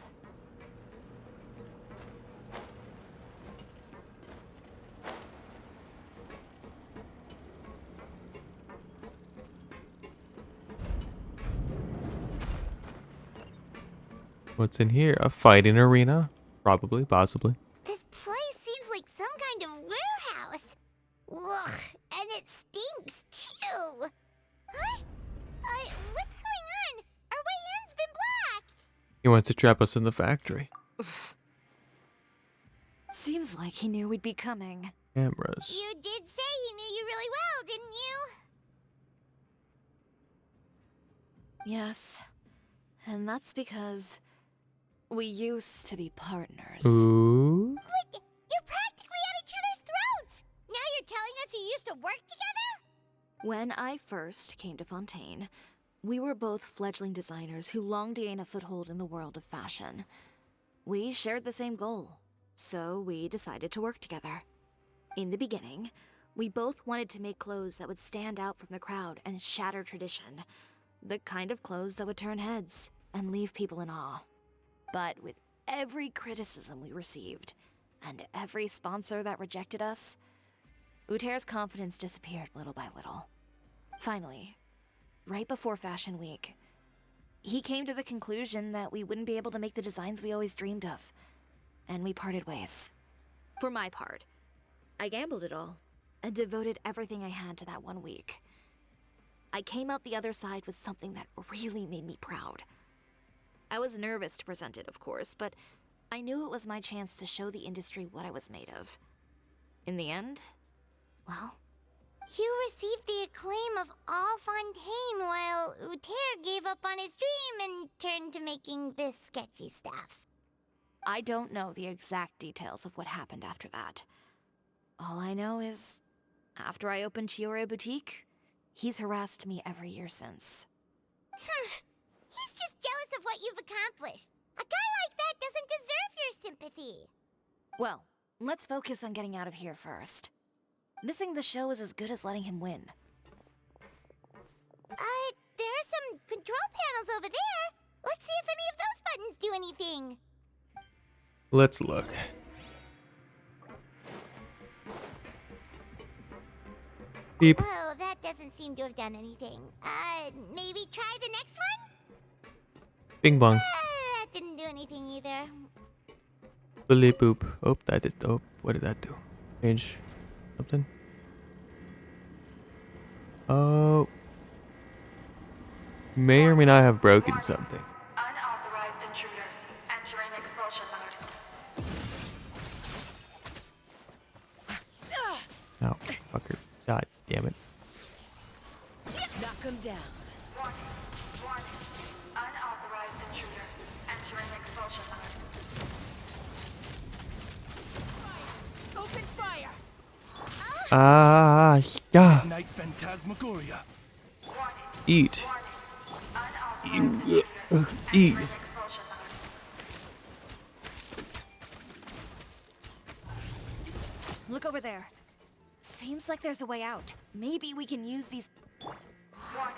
What's in here? A fighting arena? Probably, possibly. This place seems like some kind of warehouse. Ugh, and it stinks too. Huh? What's going on? Our way in's been blocked. He wants to trap us in the factory. Seems like he knew we'd be coming. Cameras. You did say he knew you really well, didn't you? Yes. And that's because we used to be partners. Ooh. Wait, you're practically at each other's throats. Now you're telling us you used to work together? When I first came to Fontaine, we were both fledgling designers who longed to gain a foothold in the world of fashion. We shared the same goal, so we decided to work together. In the beginning, we both wanted to make clothes that would stand out from the crowd and shatter tradition. The kind of clothes that would turn heads and leave people in awe. But with every criticism we received, and every sponsor that rejected us, Uter's confidence disappeared little by little. Finally, right before Fashion Week, he came to the conclusion that we wouldn't be able to make the designs we always dreamed of, and we parted ways. For my part, I gambled it all, and devoted everything I had to that 1 week. I came out the other side with something that really made me proud. I was nervous to present it, of course, but I knew it was my chance to show the industry what I was made of. In the end, well, You received the acclaim of all Fontaine while Uter gave up on his dream and turned to making this sketchy stuff. I don't know the exact details of what happened after that. All I know is, after I opened Chioryia Boutique, he's harassed me every year since. He's just jealous of what you've accomplished. A guy like that doesn't deserve your sympathy. Well, let's focus on getting out of here first. Missing the show is as good as letting him win. There are some control panels over there. Let's see if any of those buttons do anything. Let's look. Beep. Oh, that doesn't seem to have done anything. Maybe try the next one? Bing bong. That didn't do anything either. Bully poop. Oh, that did. Oh, what did that do? Change something? Oh. May or may not have broken something. Unauthorized intruders entering expulsion mode. Oh, fucker. God damn it. Knock him down. Warning. Unauthorized intruders entering expulsion mode. Open fire! Ah, yeah. Night Phantasmagoria. Eat. Eat. Look over there. Seems like there's a way out. Maybe we can use these... Warning.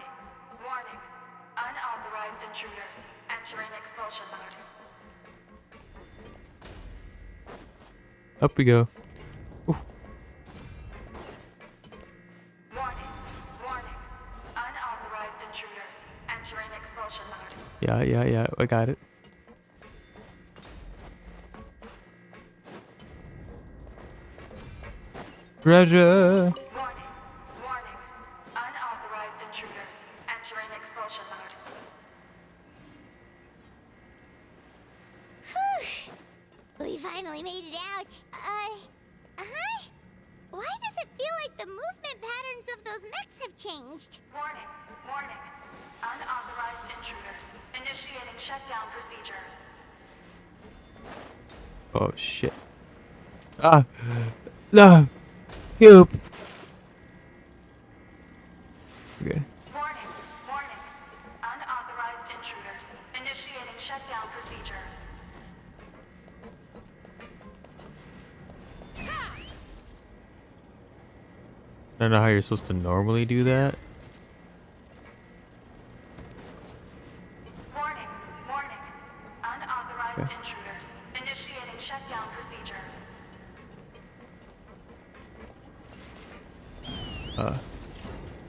Unauthorized intruders entering expulsion mode. Up we go. Oof. Warning. Unauthorized intruders entering expulsion mode. Yeah, I got it. Treasure. Warning. Unauthorized intruders entering expulsion mode. Whew. We finally made it out. Why does it feel like the movement patterns of those mechs have changed? Warning. Unauthorized intruders initiating shutdown procedure. Oh shit. Ah. No. Goop. Okay. Warning. Unauthorized intruders initiating shutdown procedure. I don't know how you're supposed to normally do that. Warning. Unauthorized intruders initiating shutdown procedure.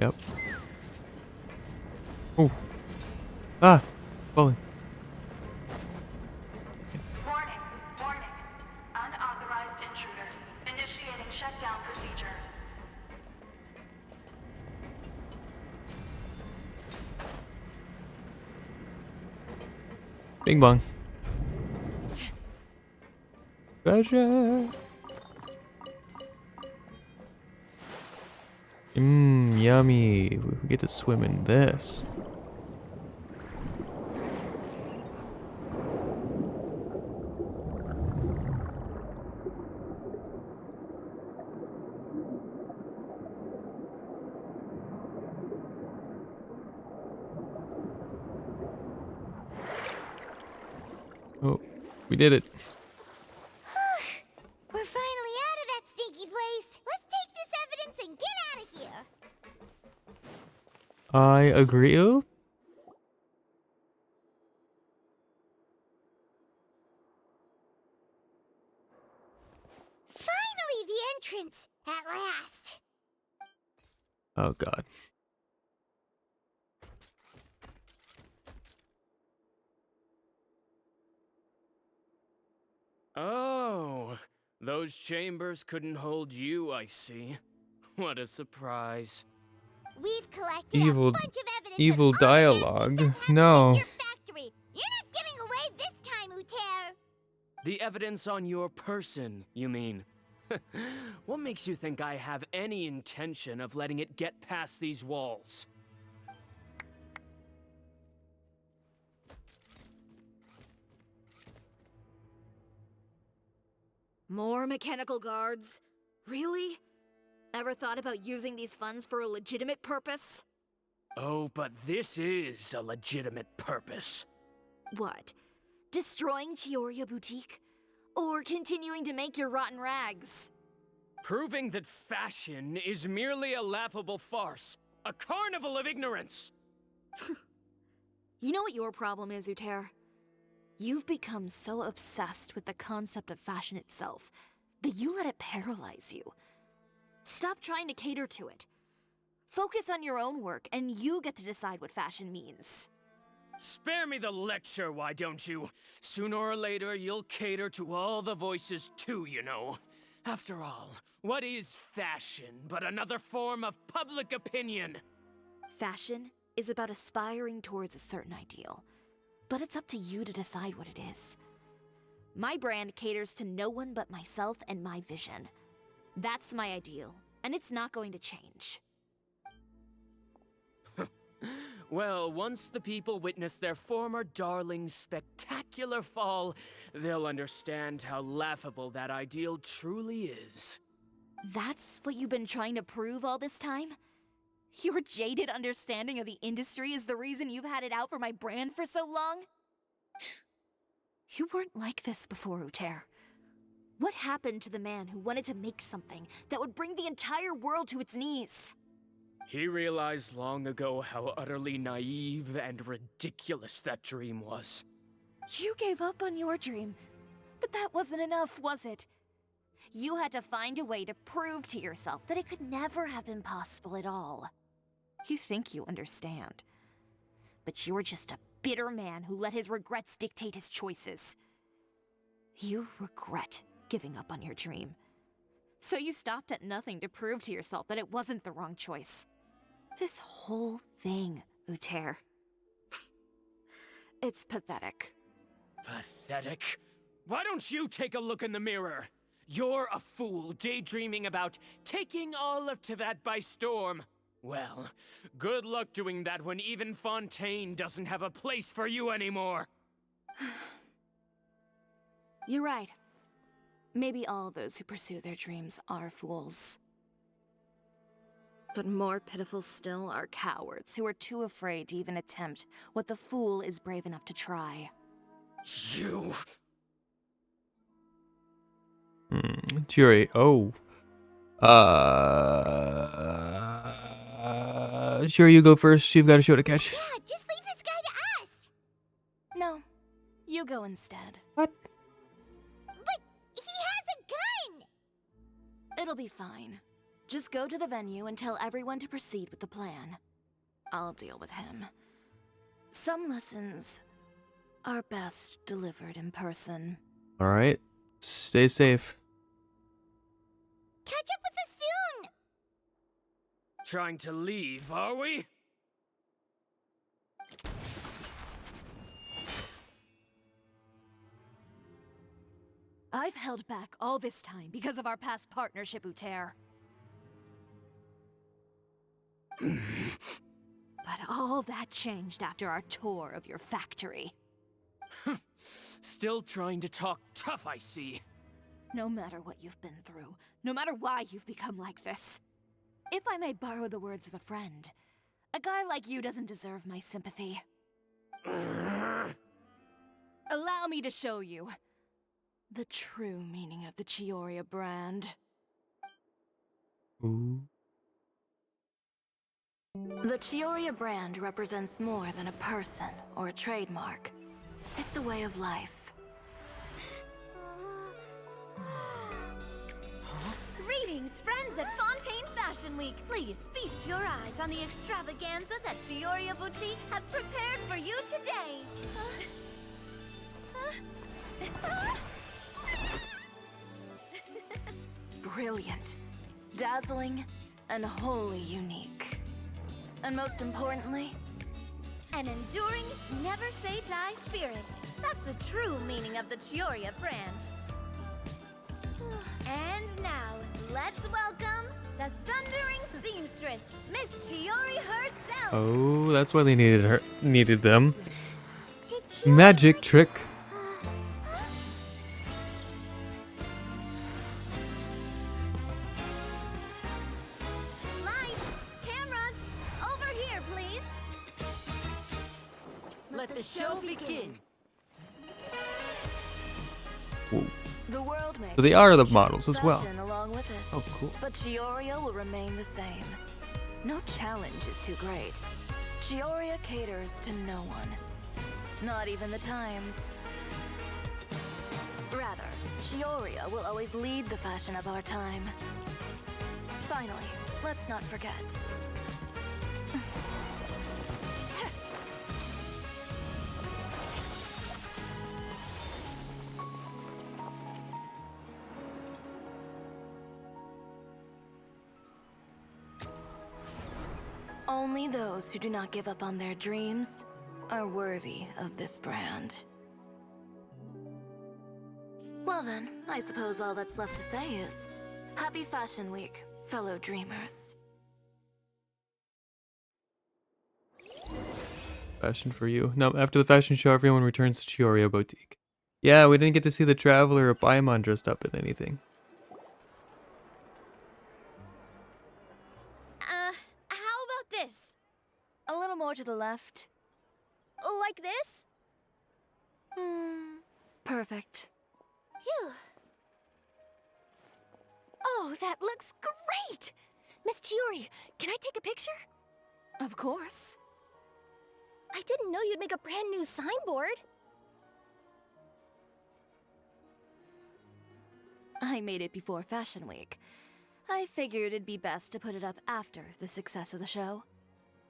Yep. Oh. Ah. Falling. Warning. Unauthorized intruders initiating shutdown procedure. Bing bong. Treasure. Yummy. We get to swim in this. Oh, we did it. We're finally out of that stinky place. Let's take this evidence and get out of here. I agree. Oh. Finally, the entrance. At last. Oh god. Oh, those chambers couldn't hold you, I see. What a surprise. We've collected Evil, a bunch of evidence evil on all the dialogue. nasty stuff happening No. in your factory. You're not getting away this time, Uter. The evidence on your person, you mean? What makes you think I have any intention of letting it get past these walls? More mechanical guards? Really? Ever thought about using these funds for a legitimate purpose? Oh, but this is a legitimate purpose. What? Destroying Chioryia Boutique? Or continuing to make your rotten rags? Proving that fashion is merely a laughable farce. A carnival of ignorance! You know what your problem is, Uter? You've become so obsessed with the concept of fashion itself that you let it paralyze you. Stop trying to cater to it. Focus on your own work, and you get to decide what fashion means. Spare me the lecture, why don't you? Sooner or later, you'll cater to all the voices too, you know. After all, what is fashion but another form of public opinion? Fashion is about aspiring towards a certain ideal, but it's up to you to decide what it is. My brand caters to no one but myself and my vision. That's my ideal, and it's not going to change. Well, once the people witness their former darling's spectacular fall, they'll understand how laughable that ideal truly is. That's what you've been trying to prove all this time? Your jaded understanding of the industry is the reason you've had it out for my brand for so long? You weren't like this before, Uter. What happened to the man who wanted to make something that would bring the entire world to its knees? He realized long ago how utterly naive and ridiculous that dream was. You gave up on your dream, but that wasn't enough, was it? You had to find a way to prove to yourself that it could never have been possible at all. You think you understand, but you're just a bitter man who let his regrets dictate his choices. You regret giving up on your dream. So you stopped at nothing to prove to yourself that it wasn't the wrong choice. This whole thing, Uter. It's pathetic. Pathetic? Why don't you take a look in the mirror? You're a fool daydreaming about taking all of Teyvat by storm. Well, good luck doing that when even Fontaine doesn't have a place for you anymore. You're right. Maybe all those who pursue their dreams are fools. But more pitiful still are cowards who are too afraid to even attempt what the fool is brave enough to try. You... Chiori, oh. Chiori, you go first. You've got a show to catch. Yeah, just leave this guy to us! No, you go instead. What? But he has a gun! It'll be fine. Just go to the venue and tell everyone to proceed with the plan. I'll deal with him. Some lessons are best delivered in person. Alright. Stay safe. Catch up with us soon! Trying to leave, are we? I've held back all this time because of our past partnership, Uter. But all that changed after our tour of your factory. Still trying to talk tough, I see. No matter what you've been through, no matter why you've become like this. If I may borrow the words of a friend, a guy like you doesn't deserve my sympathy. Allow me to show you the true meaning of the Chioryia brand. Ooh. The Chioryia brand represents more than a person or a trademark. It's a way of life. Greetings, friends at Fontaine Fashion Week. Please feast your eyes on the extravaganza that Chioryia Boutique has prepared for you today. Brilliant, dazzling, and wholly unique. And most importantly, An enduring, never-say-die spirit. That's the true meaning of the Chioryia brand. And now, let's welcome the thundering seamstress, Miss Chiori herself. Oh, that's why they needed them. Magic trick. Lights, cameras, over here, please. Let the show begin. Whoa. The world may So they are the change, models as well. fashion along with it. Oh, cool. But Chioryia will remain the same. No challenge is too great. Chioryia caters to no one. Not even the times. Rather, Chioryia will always lead the fashion of our time. Finally, let's not forget. Only those who do not give up on their dreams are worthy of this brand. Well then, I suppose all that's left to say is, Happy Fashion Week, fellow dreamers. Fashion for you. Now, after the fashion show, everyone returns to Chioryia Boutique. Yeah, we didn't get to see the Traveler or Paimon dressed up in anything. How about this? A little more to the left. Like this? Perfect. Phew. Oh, that looks great! Miss Chiori, can I take a picture? Of course. I didn't know you'd make a brand new signboard. I made it before Fashion Week. I figured it'd be best to put it up after the success of the show.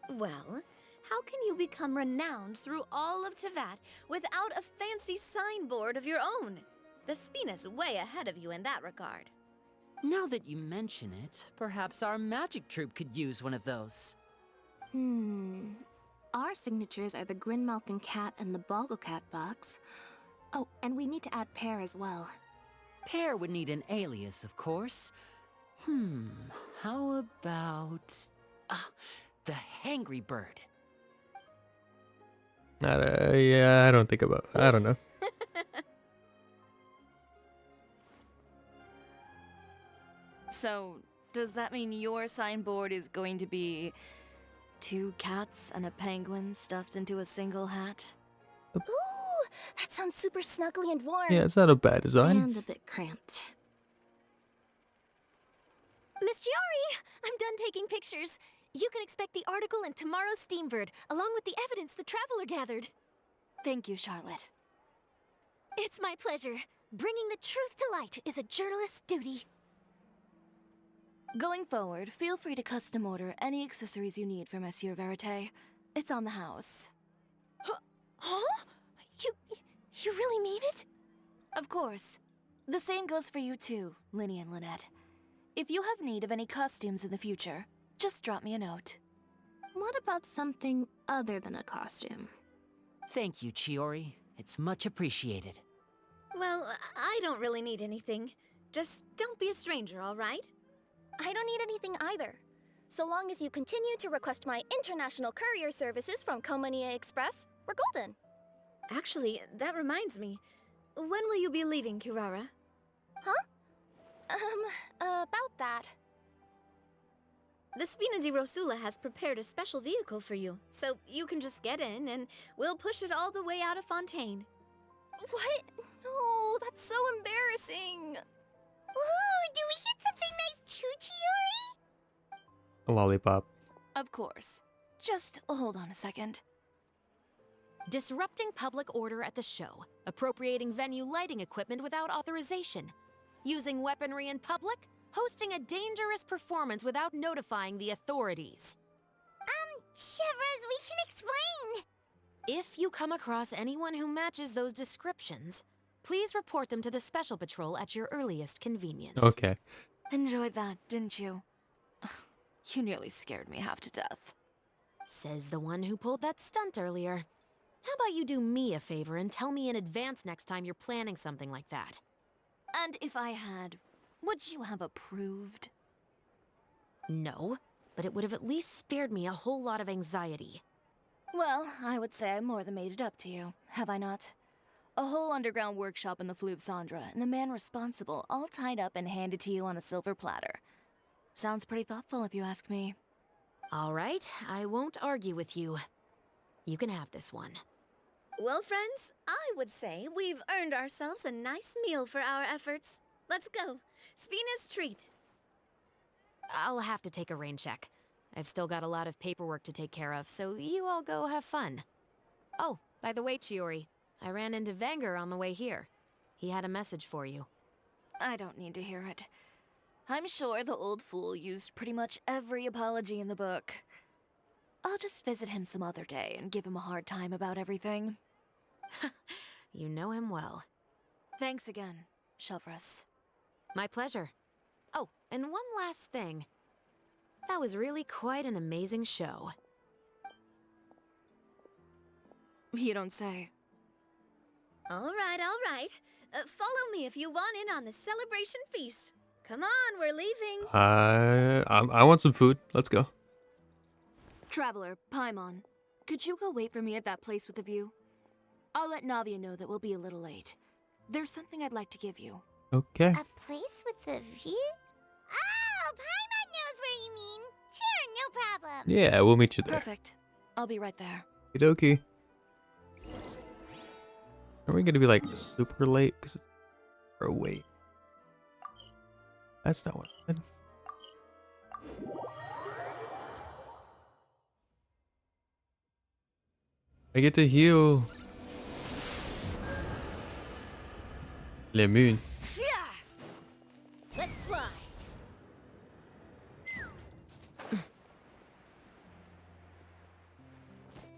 Well, how can you become renowned through all of Tevat without a fancy signboard of your own? The Spina's way ahead of you in that regard. Now that you mention it, perhaps our magic troupe could use one of those. Our signatures are the Grinmalkin cat and the Bogglecat box. Oh, and we need to add Pear as well. Pear would need an alias, of course. How about... the Hangry Bird. Yeah, I don't know. So, does that mean your signboard is going to be 2 cats and a penguin stuffed into a single hat? Ooh, that sounds super snuggly and warm. Yeah, it's not a bad design. And a bit cramped. Miss Chiori, I'm done taking pictures. You can expect the article in tomorrow's Steambird, along with the evidence the Traveler gathered. Thank you, Charlotte. It's my pleasure. Bringing the truth to light is a journalist's duty. Going forward, feel free to custom order any accessories you need for Monsieur Verite. It's on the house. Huh? You really mean it? Of course. The same goes for you too, Linny and Lynette. If you have need of any costumes in the future, just drop me a note. What about something other than a costume? Thank you, Chiori. It's much appreciated. Well, I don't really need anything. Just don't be a stranger, all right? I don't need anything either. So long as you continue to request my international courier services from Komania Express, we're golden. Actually, that reminds me. When will you be leaving, Kirara? Huh? About that. The Spina di Rosula has prepared a special vehicle for you, so you can just get in and we'll push it all the way out of Fontaine. What? No, that's so embarrassing. Ooh, do we get something nice too, Chiori? A lollipop. Of course. Just hold on a second. Disrupting public order at the show, appropriating venue lighting equipment without authorization, using weaponry in public, hosting a dangerous performance without notifying the authorities. Shivers, we can explain! If you come across anyone who matches those descriptions, please report them to the Special Patrol at your earliest convenience. Okay. Enjoyed that, didn't you? Ugh, you nearly scared me half to death. Says the one who pulled that stunt earlier. How about you do me a favor and tell me in advance next time you're planning something like that? And if I had, would you have approved? No, but it would have at least spared me a whole lot of anxiety. Well, I would say I more than made it up to you, have I not? A whole underground workshop in the Fleuve Cendre, and the man responsible all tied up and handed to you on a silver platter. Sounds pretty thoughtful if you ask me. All right, I won't argue with you. You can have this one. Well, friends, I would say we've earned ourselves a nice meal for our efforts. Let's go. Spina's treat. I'll have to take a rain check. I've still got a lot of paperwork to take care of, so you all go have fun. Oh, by the way, Chiori, I ran into Venger on the way here. He had a message for you. I don't need to hear it. I'm sure the old fool used pretty much every apology in the book. I'll just visit him some other day and give him a hard time about everything. You know him well. Thanks again, Shelvrus. My pleasure. Oh, and one last thing. That was really quite an amazing show. You don't say. All right, all right. Follow me if you want in on the celebration feast. Come on, we're leaving. I want some food. Let's go. Traveler, Paimon, could you go wait for me at that place with the view? I'll let Navia know that we'll be a little late. There's something I'd like to give you. Okay. A place with a view? Oh, Paimon knows where you mean. Sure, no problem. Yeah, we'll meet you there. Perfect. I'll be right there. Okie dokie. Are we gonna be like super late? Cause it's or wait. That's not what I said. I get to heal. Le moon. Let's fly.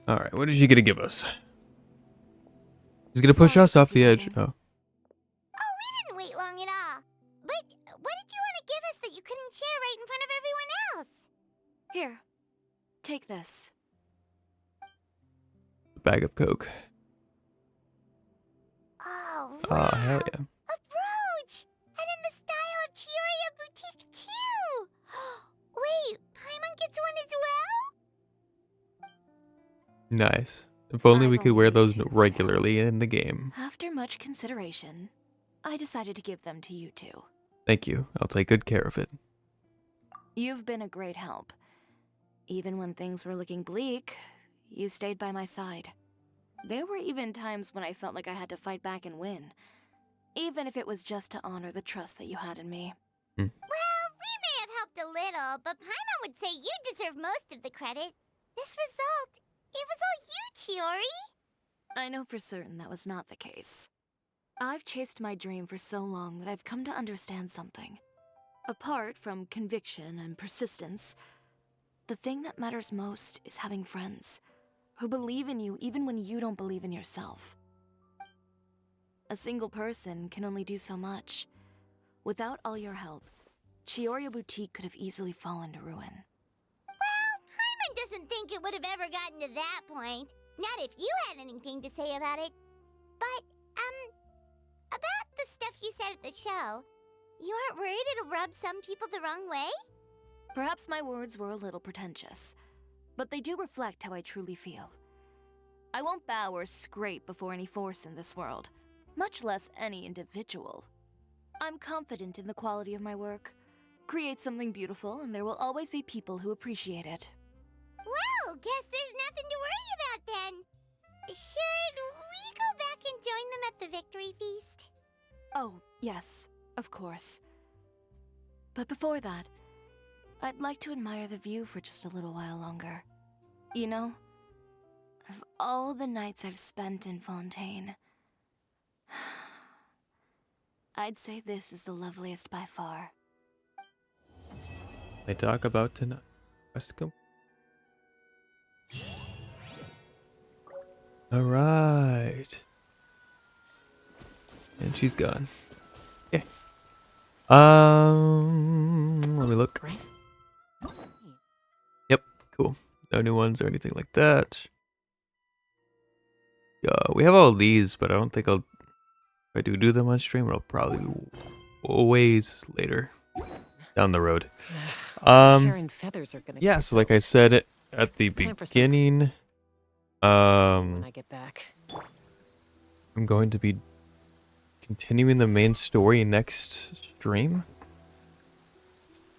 Alright, what is she gonna give us? She's gonna push us off the edge. Oh. Oh, we didn't wait long at all. But what did you want to give us that you couldn't share right in front of everyone else? Here, take this. Bag of Coke. Oh, Oh, wow. hell yeah. A brooch! And in the style of Chioryia boutique, too! Wait, Paimon gets one as well? Nice. If only we I've could wear only those two regularly in the game. After much consideration, I decided to give them to you two. Thank you. I'll take good care of it. You've been a great help. Even when things were looking bleak, you stayed by my side. There were even times when I felt like I had to fight back and win, even if it was just to honor the trust that you had in me. Well, we may have helped a little, but Paimon would say you deserve most of the credit. This result, it was all you, Chiori. I know for certain that was not the case. I've chased my dream for so long that I've come to understand something. Apart from conviction and persistence, the thing that matters most is having friends who believe in you even when you don't believe in yourself. A single person can only do so much. Without all your help, Chioryia Boutique could have easily fallen to ruin. Well, Paimon doesn't think it would have ever gotten to that point. Not if you had anything to say about it. But, about the stuff you said at the show, you aren't worried it'll rub some people the wrong way? Perhaps my words were a little pretentious, but they do reflect how I truly feel. I won't bow or scrape before any force in this world, much less any individual. I'm confident in the quality of my work. Create something beautiful, and there will always be people who appreciate it. Well, guess there's nothing to worry about then. Should we go back and join them at the victory feast? Oh, yes, of course. But before that, I'd like to admire the view for just a little while longer. You know, of all the nights I've spent in Fontaine, I'd say this is the loveliest by far. They talk about tonight. Let's go. Alright. And she's gone. Okay. Let me look. Yep, cool. No new ones or anything like that. Yeah, we have all these, but I don't think if I do them on stream, it'll probably be ways later down the road. Hair and feathers are gonna Yeah, get so like I said at the Time for some- beginning, when I get back. I'm going to be continuing the main story next stream.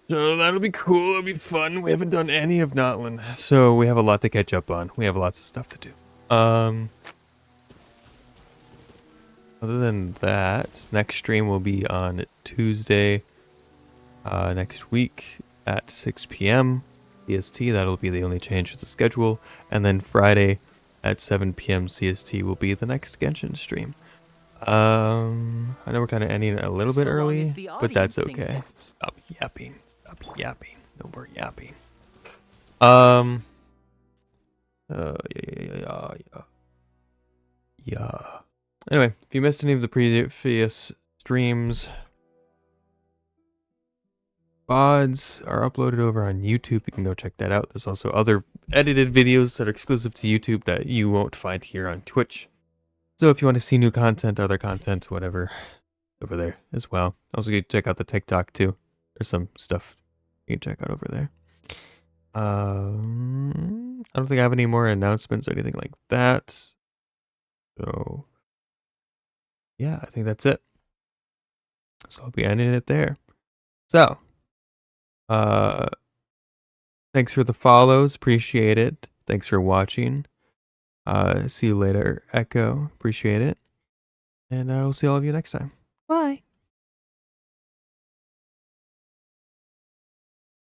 So that'll be cool, it'll be fun. We haven't done any of Notland, so we have a lot to catch up on. We have lots of stuff to do. Other than that, next stream will be on Tuesday next week at 6 p.m. CST. That'll be the only change to the schedule. And then Friday at 7 p.m. CST will be the next Genshin stream. I know we're kind of ending a little bit early, but that's okay. Stop yapping. Stop yapping. No more yapping. Yeah. Anyway, if you missed any of the previous streams, VODs are uploaded over on YouTube. You can go check that out. There's also other edited videos that are exclusive to YouTube that you won't find here on Twitch. So if you want to see new content, other content, whatever, over there as well. Also, you can check out the TikTok too. There's some stuff you can check out over there. I don't think I have any more announcements or anything like that. So yeah, I think that's it. So I'll be ending it there. So, thanks for the follows. Appreciate it. Thanks for watching. See you later, Echo. Appreciate it. And I will see all of you next time. Bye.